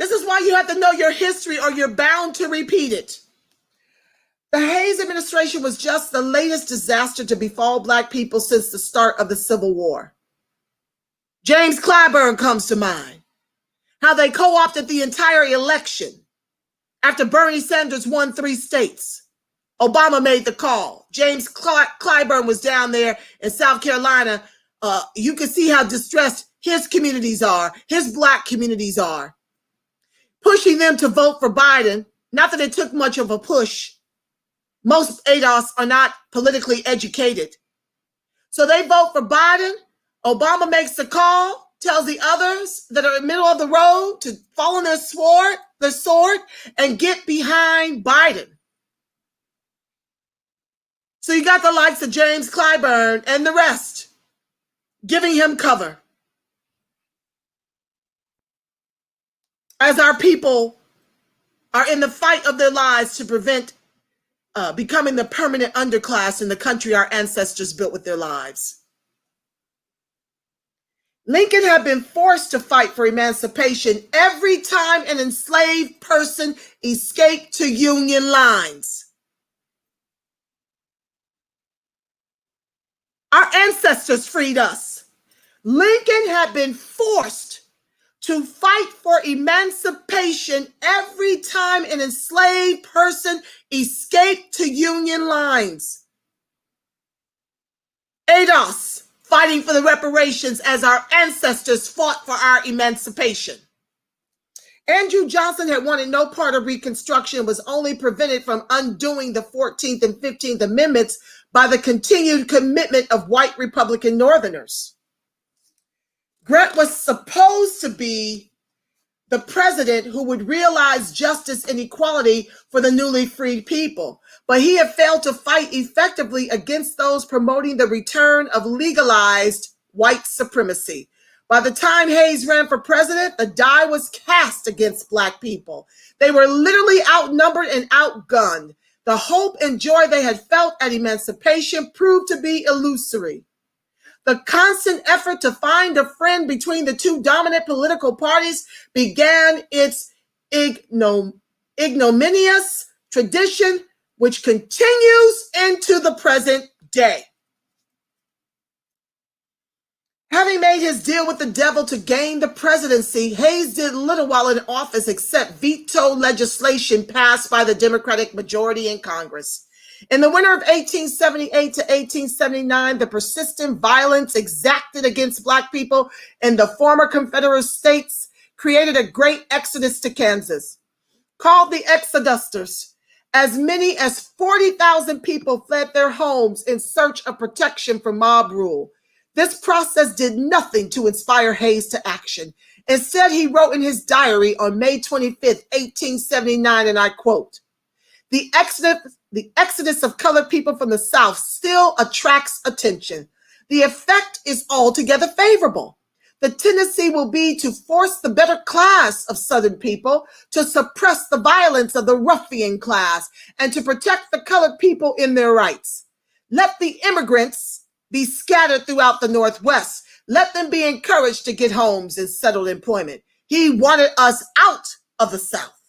This is why you have to know your history or you're bound to repeat it. The Hayes administration was just the latest disaster to befall Black people since the start of the Civil War. James Clyburn comes to mind. How they co-opted the entire election. After Bernie Sanders won 3 states, Obama made the call. James Clyburn was down there in South Carolina. You can see how distressed his communities are, his Black communities are. Pushing them to vote for Biden. Not that it took much of a push. Most ADOS are not politically educated. So they vote for Biden. Obama makes the call, tells the others that are in the middle of the road to fall on their sword and get behind Biden. So you got the likes of James Clyburn and the rest giving him cover. As our people are in the fight of their lives to prevent becoming the permanent underclass in the country our ancestors built with their lives. Lincoln had been forced to fight for emancipation every time an enslaved person escaped to Union lines. Our ancestors freed us. Lincoln had been forced to fight for emancipation every time an enslaved person escaped to Union lines. Aid us fighting for the reparations as our ancestors fought for our emancipation. Andrew Johnson had wanted no part of Reconstruction and was only prevented from undoing the 14th and 15th Amendments by the continued commitment of white Republican Northerners. Grant was supposed to be the president who would realize justice and equality for the newly freed people, but he had failed to fight effectively against those promoting the return of legalized white supremacy. By the time Hayes ran for president, the die was cast against Black people. They were literally outnumbered and outgunned. The hope and joy they had felt at emancipation proved to be illusory. The constant effort to find a friend between the two dominant political parties began its ignominious tradition, which continues into the present day. Having made his deal with the devil to gain the presidency, Hayes did little while in office except veto legislation passed by the Democratic majority in Congress. In the winter of 1878 to 1879, the persistent violence exacted against Black people in the former Confederate states created a great exodus to Kansas. Called the Exodusters, as many as 40,000 people fled their homes in search of protection from mob rule. This process did nothing to inspire Hayes to action. Instead, he wrote in his diary on May 25th, 1879, and I quote, The exodus of colored people from the South still attracts attention. The effect is altogether favorable. The tendency will be to force the better class of Southern people to suppress the violence of the ruffian class and to protect the colored people in their rights. Let the immigrants be scattered throughout the Northwest. Let them be encouraged to get homes and settled employment. He wanted us out of the South.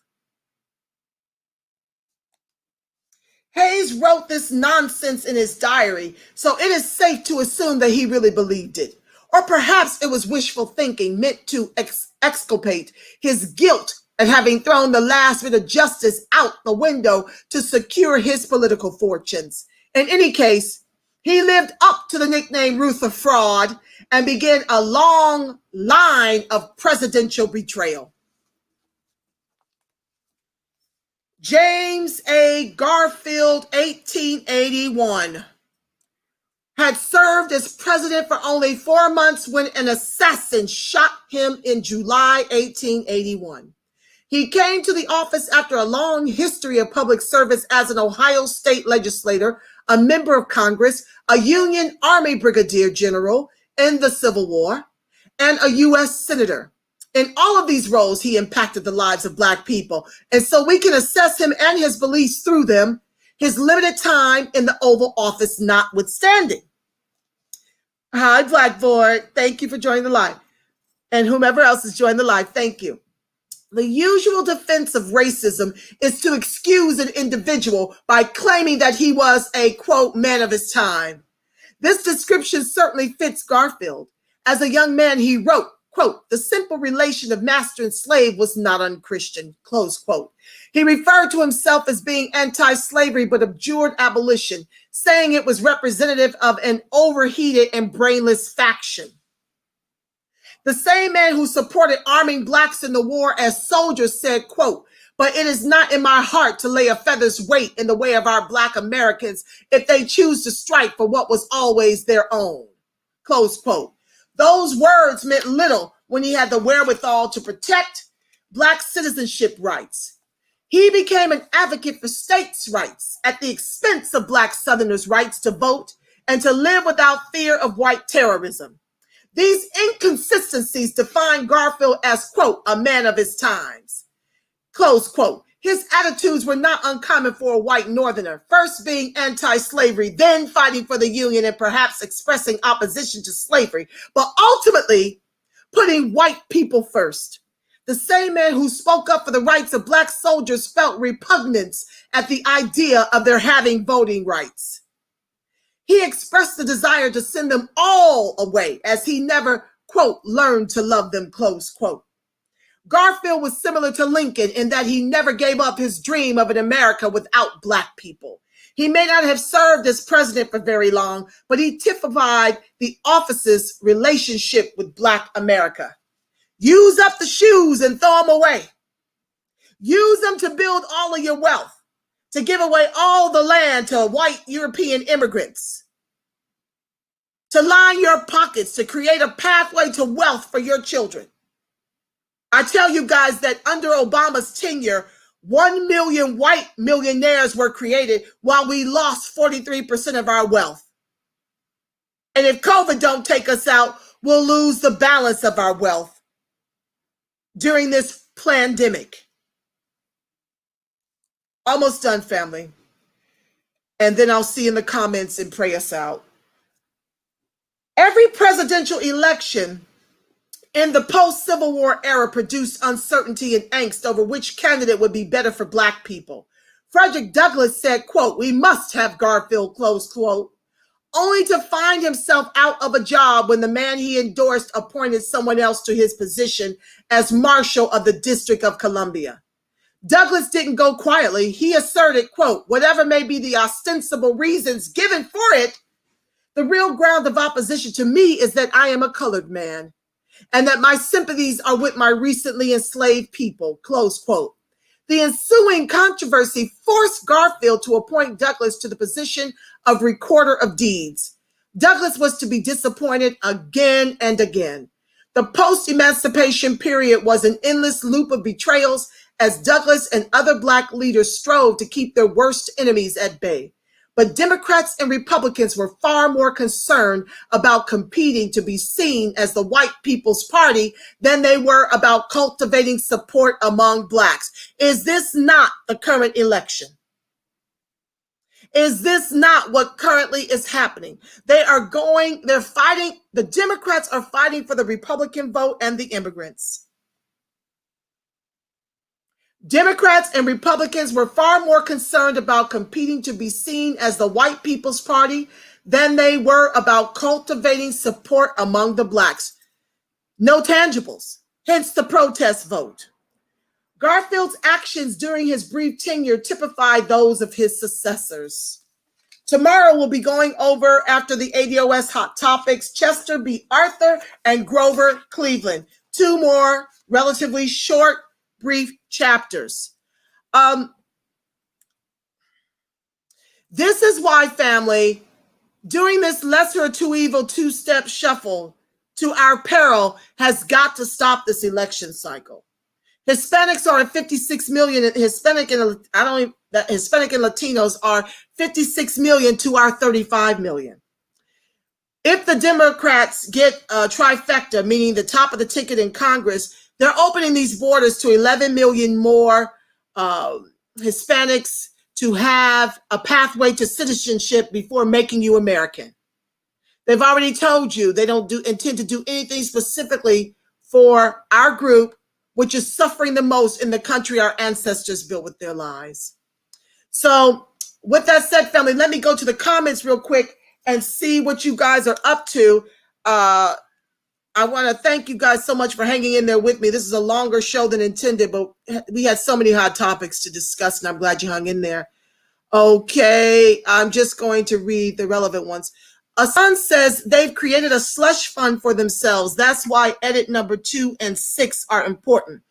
Hayes wrote this nonsense in his diary, so it is safe to assume that he really believed it. Or perhaps it was wishful thinking meant to exculpate his guilt at having thrown the last bit of justice out the window to secure his political fortunes. In any case, he lived up to the nickname Ruther Fraud and began a long line of presidential betrayal. James A. Garfield, 1881, had served as president for only 4 months when an assassin shot him in July 1881. He came to the office after a long history of public service as an Ohio state legislator, a member of Congress, a Union Army brigadier general in the Civil War, and a U.S. senator. In all of these roles, he impacted the lives of Black people, and so we can assess him and his beliefs through them, his limited time in the Oval Office notwithstanding. Hi, Blackboard. Thank you for joining the live. And whomever else has joined the live, thank you. The usual defense of racism is to excuse an individual by claiming that he was a, quote, man of his time. This description certainly fits Garfield. As a young man, he wrote, quote, the simple relation of master and slave was not unchristian, close quote. He referred to himself as being anti-slavery but abjured abolition, saying it was representative of an overheated and brainless faction. The same man who supported arming Blacks in the war as soldiers said, quote, but it is not in my heart to lay a feather's weight in the way of our Black Americans if they choose to strike for what was always their own, close quote. Those words meant little when he had the wherewithal to protect Black citizenship rights. He became an advocate for states' rights at the expense of Black Southerners' rights to vote and to live without fear of white terrorism. These inconsistencies define Garfield as, quote, a man of his times, close quote. His attitudes were not uncommon for a white Northerner, first being anti-slavery, then fighting for the Union and perhaps expressing opposition to slavery, but ultimately putting white people first. The same man who spoke up for the rights of Black soldiers felt repugnance at the idea of their having voting rights. He expressed the desire to send them all away as he never, quote, learned to love them, close quote. Garfield was similar to Lincoln in that he never gave up his dream of an America without Black people. He may not have served as president for very long, but he typified the office's relationship with Black America. Use up the shoes and throw them away. Use them to build all of your wealth, to give away all the land to white European immigrants, to line your pockets, to create a pathway to wealth for your children. I tell you guys that under Obama's tenure, 1 million white millionaires were created while we lost 43% of our wealth. And if COVID don't take us out, we'll lose the balance of our wealth during this pandemic. Almost done, family. And then I'll see in the comments and pray us out. Every presidential election in the post-Civil War era produced uncertainty and angst over which candidate would be better for Black people. Frederick Douglass said, quote, "We must have Garfield," close quote, only to find himself out of a job when the man he endorsed appointed someone else to his position as Marshal of the District of Columbia. Douglass didn't go quietly. He asserted, quote, "Whatever may be the ostensible reasons given for it, the real ground of opposition to me is that I am a colored man, and that my sympathies are with my recently enslaved people," close quote. The ensuing controversy forced Garfield to appoint Douglass to the position of Recorder of Deeds. Douglass was to be disappointed again and again. The post-emancipation period was an endless loop of betrayals as Douglass and other Black leaders strove to keep their worst enemies at bay. But Democrats and Republicans were far more concerned about competing to be seen as the white people's party than they were about cultivating support among Blacks. Is this not the current election? Is this not what currently is happening? They're fighting, the Democrats are fighting for the Republican vote and the immigrants. Democrats and Republicans were far more concerned about competing to be seen as the white people's party than they were about cultivating support among the Blacks. No tangibles, hence the protest vote. Garfield's actions during his brief tenure typified those of his successors. Tomorrow we'll be going over, after the ADOS Hot Topics, Chester B. Arthur and Grover Cleveland. Two more relatively short, brief chapters. This is why, family, doing this lesser of two evil two-step shuffle to our peril has got to stop this election cycle. Hispanics are at 56 million. Hispanic and Latinos are 56 million to our 35 million. If the Democrats get a trifecta, meaning the top of the ticket in Congress, they're opening these borders to 11 million more Hispanics to have a pathway to citizenship before making you American. They've already told you they don't intend to do anything specifically for our group, which is suffering the most in the country our ancestors built with their lives. So with that said, family, let me go to the comments real quick and see what you guys are up to. I want to thank you guys so much for hanging in there with me. This is a longer show than intended, but we had so many hot topics to discuss, and I'm glad you hung in there. Okay, I'm just going to read the relevant ones. Asan says they've created a slush fund for themselves. That's why edit number 2 and 6 are important.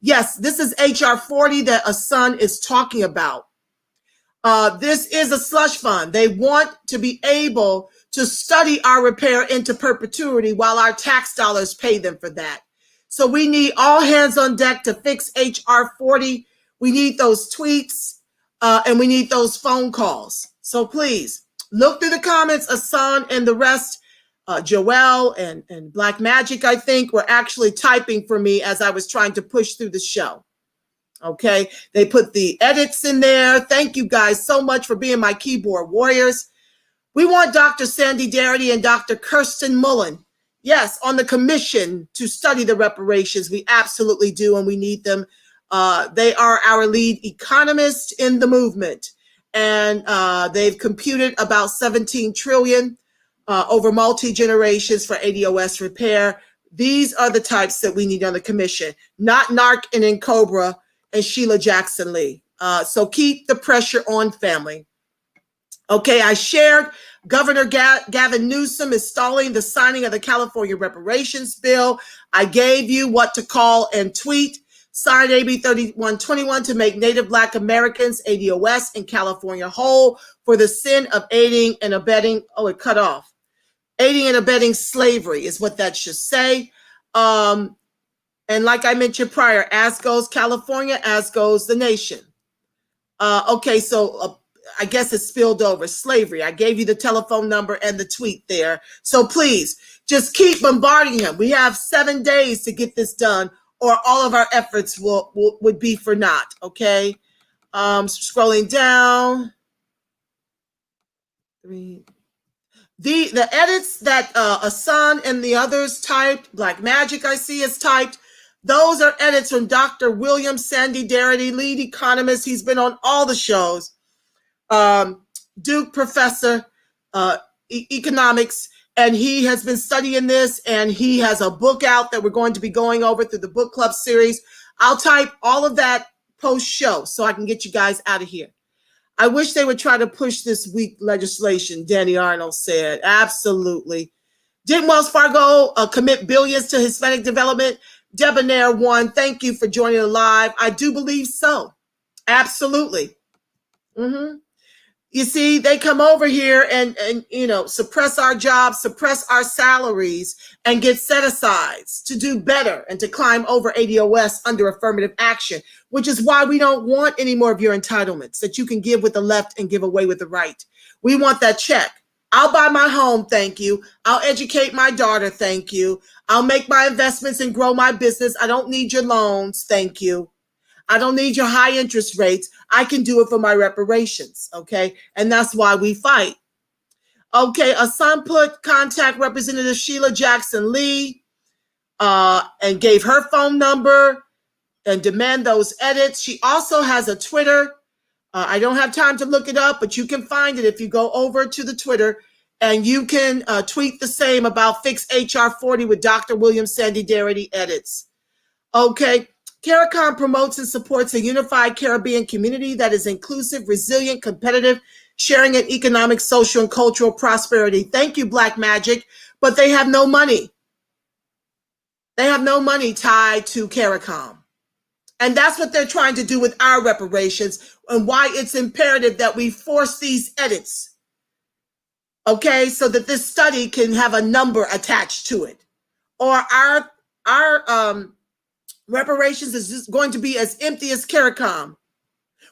Yes, this is HR 40 that Asan is talking about. This is a slush fund. They want to be able to study our repair into perpetuity while our tax dollars pay them for that. So we need all hands on deck to fix HR 40. We need those tweets and we need those phone calls. So please look through the comments. Asan and the rest, Joelle and Black Magic, I think, were actually typing for me as I was trying to push through the show. Okay, they put the edits in there. Thank you guys so much for being my keyboard warriors. We want Dr. Sandy Darity and Dr. Kirsten Mullen, yes, on the commission to study the reparations. We absolutely do, and we need them. They are our lead economists in the movement, and they've computed about 17 trillion over multi-generations for ADOS repair. These are the types that we need on the commission, not Narc and Cobra and Sheila Jackson Lee. So keep the pressure on, family. Okay, I shared Governor Gavin Newsom is stalling the signing of the California reparations bill. I gave you what to call and tweet. Sign AB 3121 to make Native Black Americans, ADOS, in California whole for the sin of aiding and abetting. Oh, it cut off. Aiding and abetting slavery is what that should say. And like I mentioned prior, as goes California, as goes the nation. Okay, so I guess it spilled over slavery. I gave you the telephone number and the tweet there. So please just keep bombarding him. We have 7 days to get this done, or all of our efforts would be for naught. Okay. Scrolling down. The edits that Asan and the others typed, Black Magic I see is typed. Those are edits from Dr. William Sandy Darity, lead economist. He's been on all the shows. Duke professor, economics, and he has been studying this, and he has a book out that we're going to be going over through the book club series. I'll type all of that post show so I can get you guys out of here. I wish they would try to push this weak legislation, Danny Arnold said. Absolutely. Didn't Wells Fargo commit billions to Hispanic development? Debonair 1, thank you for joining the live. I do believe so. Absolutely. You see, they come over here and suppress our jobs, suppress our salaries, and get set-asides to do better and to climb over ADOS under affirmative action, which is why we don't want any more of your entitlements that you can give with the left and give away with the right. We want that check. I'll buy my home, thank you. I'll educate my daughter, thank you. I'll make my investments and grow my business. I don't need your loans, thank you. I don't need your high interest rates. I can do it for my reparations, okay? And that's why we fight. Okay, Asan put contact Representative Sheila Jackson Lee and gave her phone number and demand those edits. She also has a Twitter. I don't have time to look it up, but you can find it if you go over to the Twitter, and you can tweet the same about Fix HR 40 with Dr. William Sandy Darity edits. Okay. CARICOM promotes and supports a unified Caribbean community that is inclusive, resilient, competitive, sharing in economic, social, and cultural prosperity. Thank you, Black Magic, but they have no money. They have no money tied to CARICOM. And that's what they're trying to do with our reparations, and why it's imperative that we force these edits, okay, so that this study can have a number attached to it. Or our reparations is just going to be as empty as CARICOM,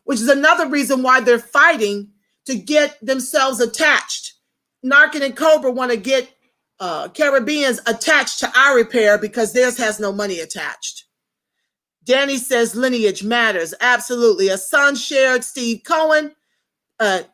which is another reason why they're fighting to get themselves attached. Narcan and Cobra want to get Caribbeans attached to our repair because theirs has no money attached. Danny says lineage matters. Absolutely. A son shared Steve Cohen to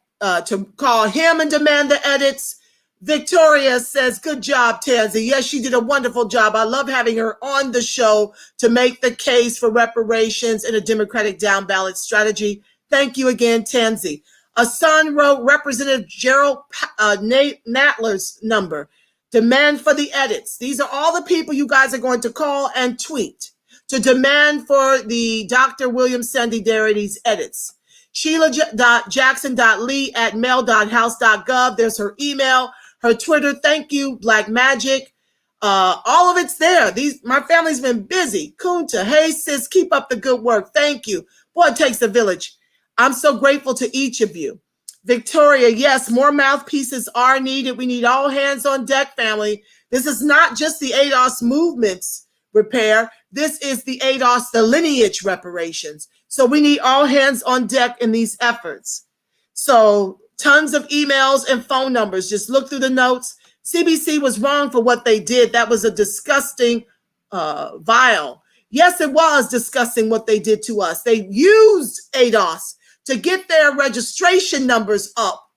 call him and demand the edits. Victoria says, good job, Tansy. Yes, she did a wonderful job. I love having her on the show to make the case for reparations and a Democratic down ballot strategy. Thank you again, Tansy. A son wrote Representative Gerald Natler's number. Demand for the edits. These are all the people you guys are going to call and tweet to demand for the Dr. William Sandy Darity's edits. Sheila.jackson.lee@mail.house.gov. There's her email. Her Twitter, thank you, Black Magic. All of it's there. My family's been busy. Kunta, hey sis, keep up the good work. Thank you. Boy, it takes a village. I'm so grateful to each of you. Victoria, yes, more mouthpieces are needed. We need all hands on deck, family. This is not just the ADOS movement's repair. This is the ADOS, the lineage reparations. So we need all hands on deck in these efforts. So tons of emails and phone numbers. Just look through the notes. CBC was wrong for what they did. That was a disgusting, vile. Yes, it was disgusting what they did to us. They used ADOS to get their registration numbers up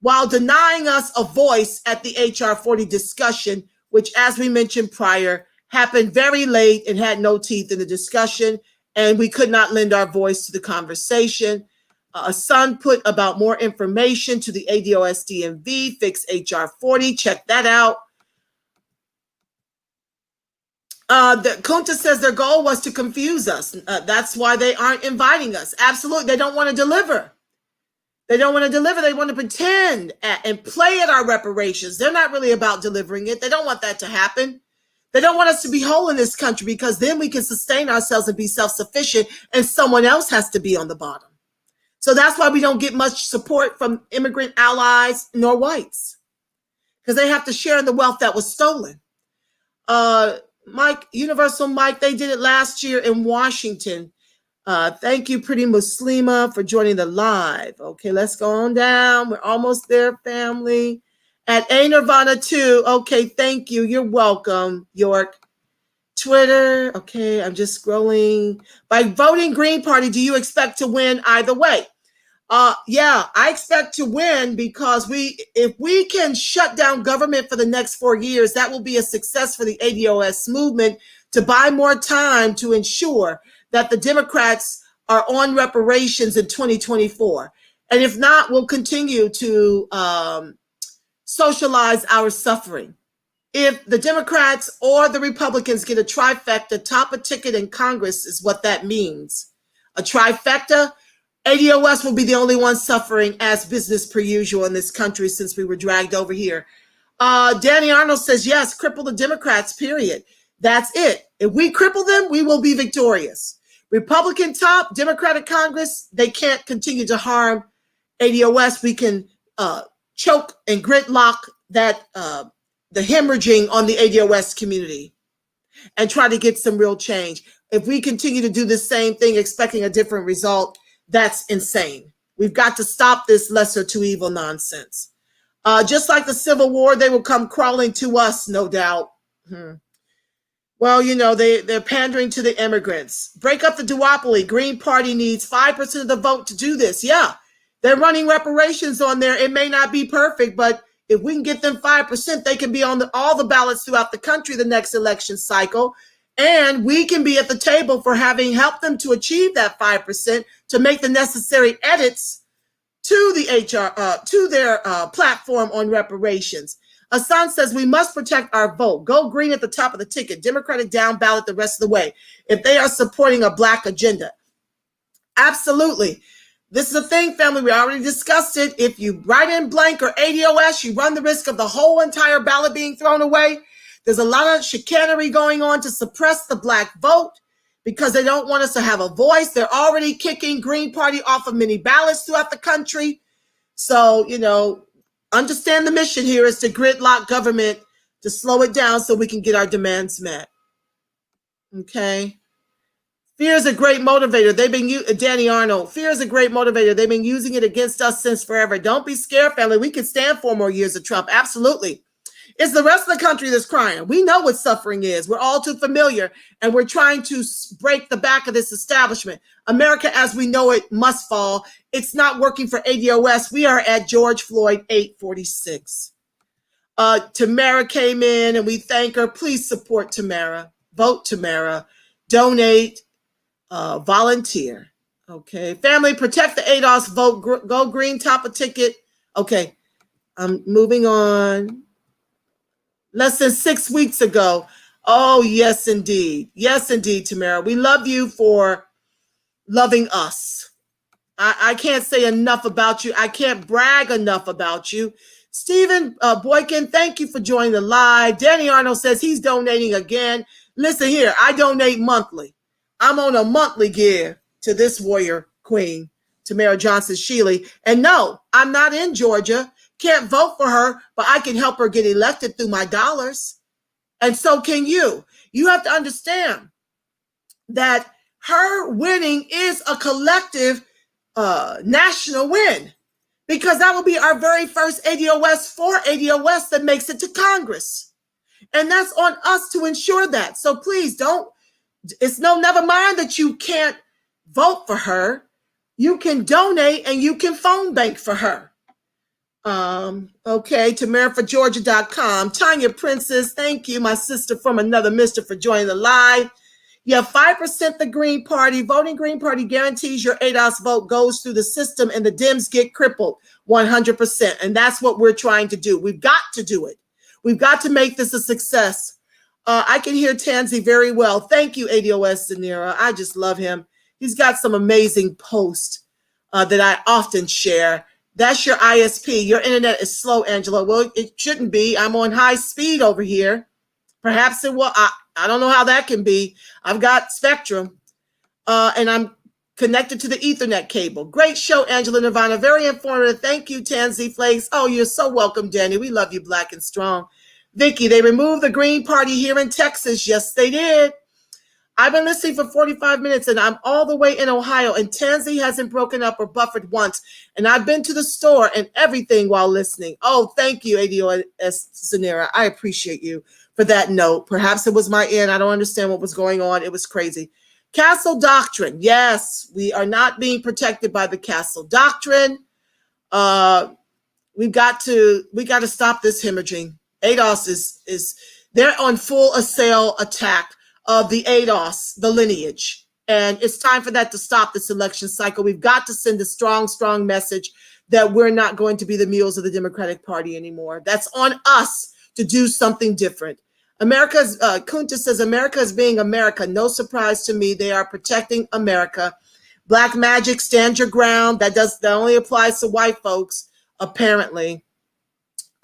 while denying us a voice at the HR 40 discussion, which, as we mentioned prior, happened very late and had no teeth in the discussion, and we could not lend our voice to the conversation. A son put about more information to the ADOS DMV, Fix HR 40. Check that out. The Kunta says their goal was to confuse us. That's why they aren't inviting us. Absolutely. They don't want to deliver. They don't want to deliver. They want to pretend and play at our reparations. They're not really about delivering it. They don't want that to happen. They don't want us to be whole in this country, because then we can sustain ourselves and be self-sufficient, and someone else has to be on the bottom. So that's why we don't get much support from immigrant allies nor whites, because they have to share in the wealth that was stolen. Mike, Universal Mike, they did it last year in Washington. Thank you, Pretty Muslima, for joining the live. Okay, let's go on down. We're almost there, family. At A Nirvana 2. Okay, thank you. You're welcome, York. Twitter. Okay, I'm just scrolling. By voting Green Party, do you expect to win either way? Yeah, I expect to win, because if we can shut down government for the next 4 years, that will be a success for the ADOS movement to buy more time to ensure that the Democrats are on reparations in 2024. And if not, we'll continue to socialize our suffering. If the Democrats or the Republicans get a trifecta, top a ticket in Congress is what that means. A trifecta, ADOS will be the only one suffering as business per usual in this country since we were dragged over here. Danny Arnold says, yes, cripple the Democrats, period. That's it. If we cripple them, we will be victorious. Republican top, Democratic Congress, they can't continue to harm ADOS. We can choke and gridlock that the hemorrhaging on the ADOS community and try to get some real change. If we continue to do the same thing expecting a different result, that's insane. We've got to stop this lesser to evil nonsense. Just like the Civil War, they will come crawling to us, no doubt. Well, you know, they're pandering to the immigrants. Break up the duopoly. Green Party needs 5% of the vote to do this. Yeah, they're running reparations on there. It may not be perfect, but if we can get them 5%, they can be on all the ballots throughout the country the next election cycle. And we can be at the table for having helped them to achieve that 5% to make the necessary edits to the to their platform on reparations. Hassan says we must protect our vote. Go green at the top of the ticket. Democratic down ballot the rest of the way. If they are supporting a black agenda. Absolutely. This is a thing, family. We already discussed it. If you write in blank or ADOS, you run the risk of the whole entire ballot being thrown away. There's a lot of chicanery going on to suppress the black vote because they don't want us to have a voice. They're already kicking Green Party off of many ballots throughout the country. So, you know, understand the mission here is to gridlock government, to slow it down so we can get our demands met. Okay. Fear is a great motivator. Danny Arnold, fear is a great motivator. They've been using it against us since forever. Don't be scared, family. We can stand 4 more years of Trump. Absolutely. It's the rest of the country that's crying. We know what suffering is. We're all too familiar, and we're trying to break the back of this establishment. America, as we know it, must fall. It's not working for ADOS. We are at George Floyd 846. Tamara came in, and we thank her. Please support Tamara. Vote Tamara. Donate. Volunteer. Okay. Family, protect the ADOS vote. Go green, top a ticket. Okay. I'm moving on. Less than 6 weeks ago. Oh, yes, indeed. Yes, indeed, Tamara. We love you for loving us. I can't say enough about you. I can't brag enough about you. Stephen Boykin, thank you for joining the live. Danny Arnold says he's donating again. Listen here, I donate monthly. I'm on a monthly give to this warrior queen, Tamara Johnson Shealy. And no, I'm not in Georgia. Can't vote for her, but I can help her get elected through my dollars. And so can you. You have to understand that her winning is a collective national win, because that will be our very first ADOS that makes it to Congress. And that's on us to ensure that. So please never mind that you can't vote for her. You can donate and you can phone bank for her. Okay, TamaraForGeorgia.com. Tanya Princess, thank you, my sister from another mister, for joining the live. You have 5% the Green Party. Voting Green Party guarantees your ADOS vote goes through the system and the Dems get crippled 100%. And that's what we're trying to do. We've got to do it. We've got to make this a success. I can hear Tansy very well. Thank you, ADOS Zanira. I just love him. He's got some amazing posts that I often share. That's your ISP. Your internet is slow, Angela. Well, it shouldn't be. I'm on high speed over here. Perhaps it will. I don't know how that can be. I've got Spectrum, and I'm connected to the Ethernet cable. Great show, Angela Nirvana. Very informative. Thank you, Tansy Flakes. Oh, you're so welcome, Danny. We love you, Black and Strong. Vicky, they removed the Green Party here in Texas. Yes, they did. I've been listening for 45 minutes and I'm all the way in Ohio, and Tansy hasn't broken up or buffered once. And I've been to the store and everything while listening. Oh, thank you, ADOS Zanera. I appreciate you for that note. Perhaps it was my end. I don't understand what was going on. It was crazy. Castle Doctrine. Yes, we are not being protected by the Castle Doctrine. We got to stop this hemorrhaging. ADOS is they're on full assail attack of the ADOS, the lineage. And it's time for that to stop this election cycle. We've got to send a strong, strong message that we're not going to be the mules of the Democratic Party anymore. That's on us to do something different. Kunta says, America is being America. No surprise to me. They are protecting America. Black magic, stand your ground. That only applies to white folks, apparently.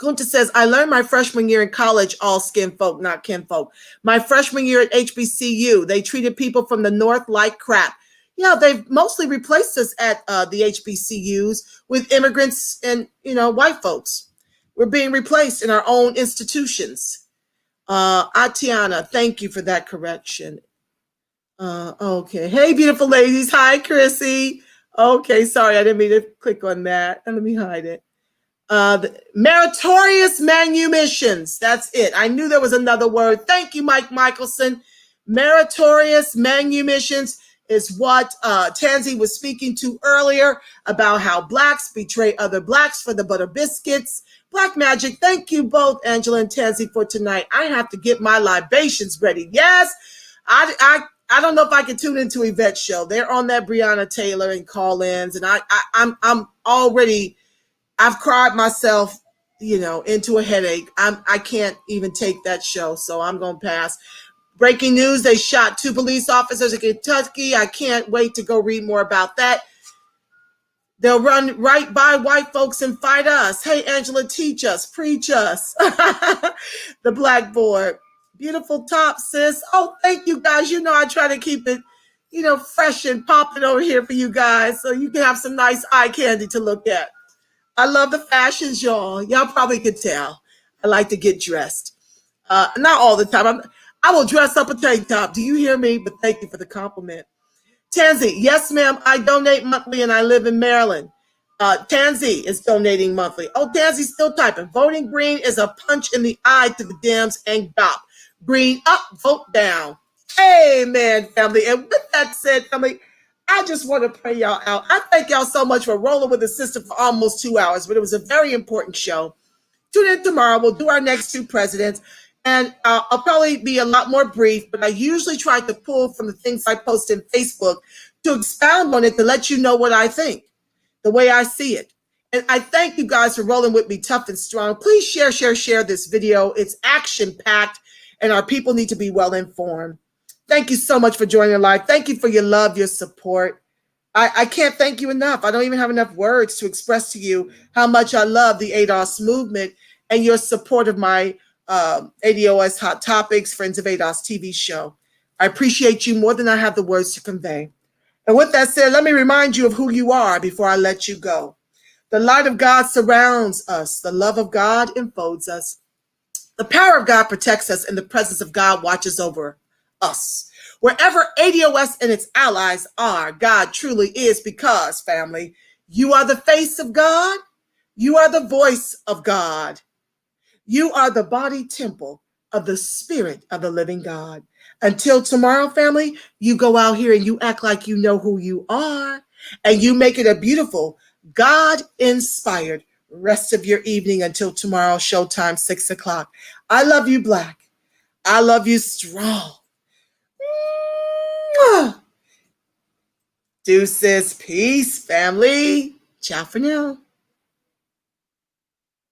Kunta says, I learned my freshman year in college, all skin folk, not kinfolk. My freshman year at HBCU, they treated people from the North like crap. Yeah, they've mostly replaced us at the HBCUs with immigrants and, white folks. We're being replaced in our own institutions. Atiana, thank you for that correction. Okay. Hey, beautiful ladies. Hi, Chrissy. Okay, sorry, I didn't mean to click on that. Let me hide it. The meritorious manumissions. That's it. I knew there was another word. Thank you, Mike Michelson. Meritorious manumissions is what Tansy was speaking to earlier about how blacks betray other blacks for the butter biscuits. Black magic. Thank you both, Angela and Tansy, for tonight. I have to get my libations ready. Yes, I don't know if I can tune into Yvette's show. They're on that Breonna Taylor and call-ins, and I'm already. I've cried myself, into a headache. I can't even take that show, so I'm going to pass. Breaking news, they shot 2 police officers in Kentucky. I can't wait to go read more about that. They'll run right by white folks and fight us. Hey, Angela, teach us, preach us. The Blackboard. Beautiful top, sis. Oh, thank you, guys. I try to keep it, fresh and popping over here for you guys so you can have some nice eye candy to look at. I love the fashions, y'all. Y'all probably could tell. I like to get dressed. Not all the time. I will dress up a tank top. Do you hear me? But thank you for the compliment. Tansy, yes, ma'am. I donate monthly and I live in Maryland. Tansy is donating monthly. Oh, Tansy's still typing. Voting green is a punch in the eye to the Dems and GOP. Green up, vote down. Amen, family. And with that said, family, I just want to pray y'all out. I thank y'all so much for rolling with the sister for almost 2 hours, but it was a very important show. Tune in tomorrow. We'll do our next 2 presidents, and I'll probably be a lot more brief, but I usually try to pull from the things I post in Facebook to expound on it to let you know what I think, the way I see it. And I thank you guys for rolling with me tough and strong. Please share this video. It's action-packed, and our people need to be well informed. Thank you so much for joining live. Thank you for your love, your support. I can't thank you enough. I don't even have enough words to express to you how much I love the ADOS movement and your support of my ADOS Hot Topics, Friends of ADOS TV show. I appreciate you more than I have the words to convey. And with that said, let me remind you of who you are before I let you go. The light of God surrounds us. The love of God enfolds us. The power of God protects us, and the presence of God watches over us. Wherever ADOS and its allies are, God truly is, because, family, you are the face of God. You are the voice of God. You are the body temple of the Spirit of the living God. Until tomorrow, family, you go out here and you act like you know who you are, and you make it a beautiful, God-inspired rest of your evening until tomorrow, showtime, 6 o'clock. I love you, Black. I love you, strong. Deuces, peace, family. Ciao for now.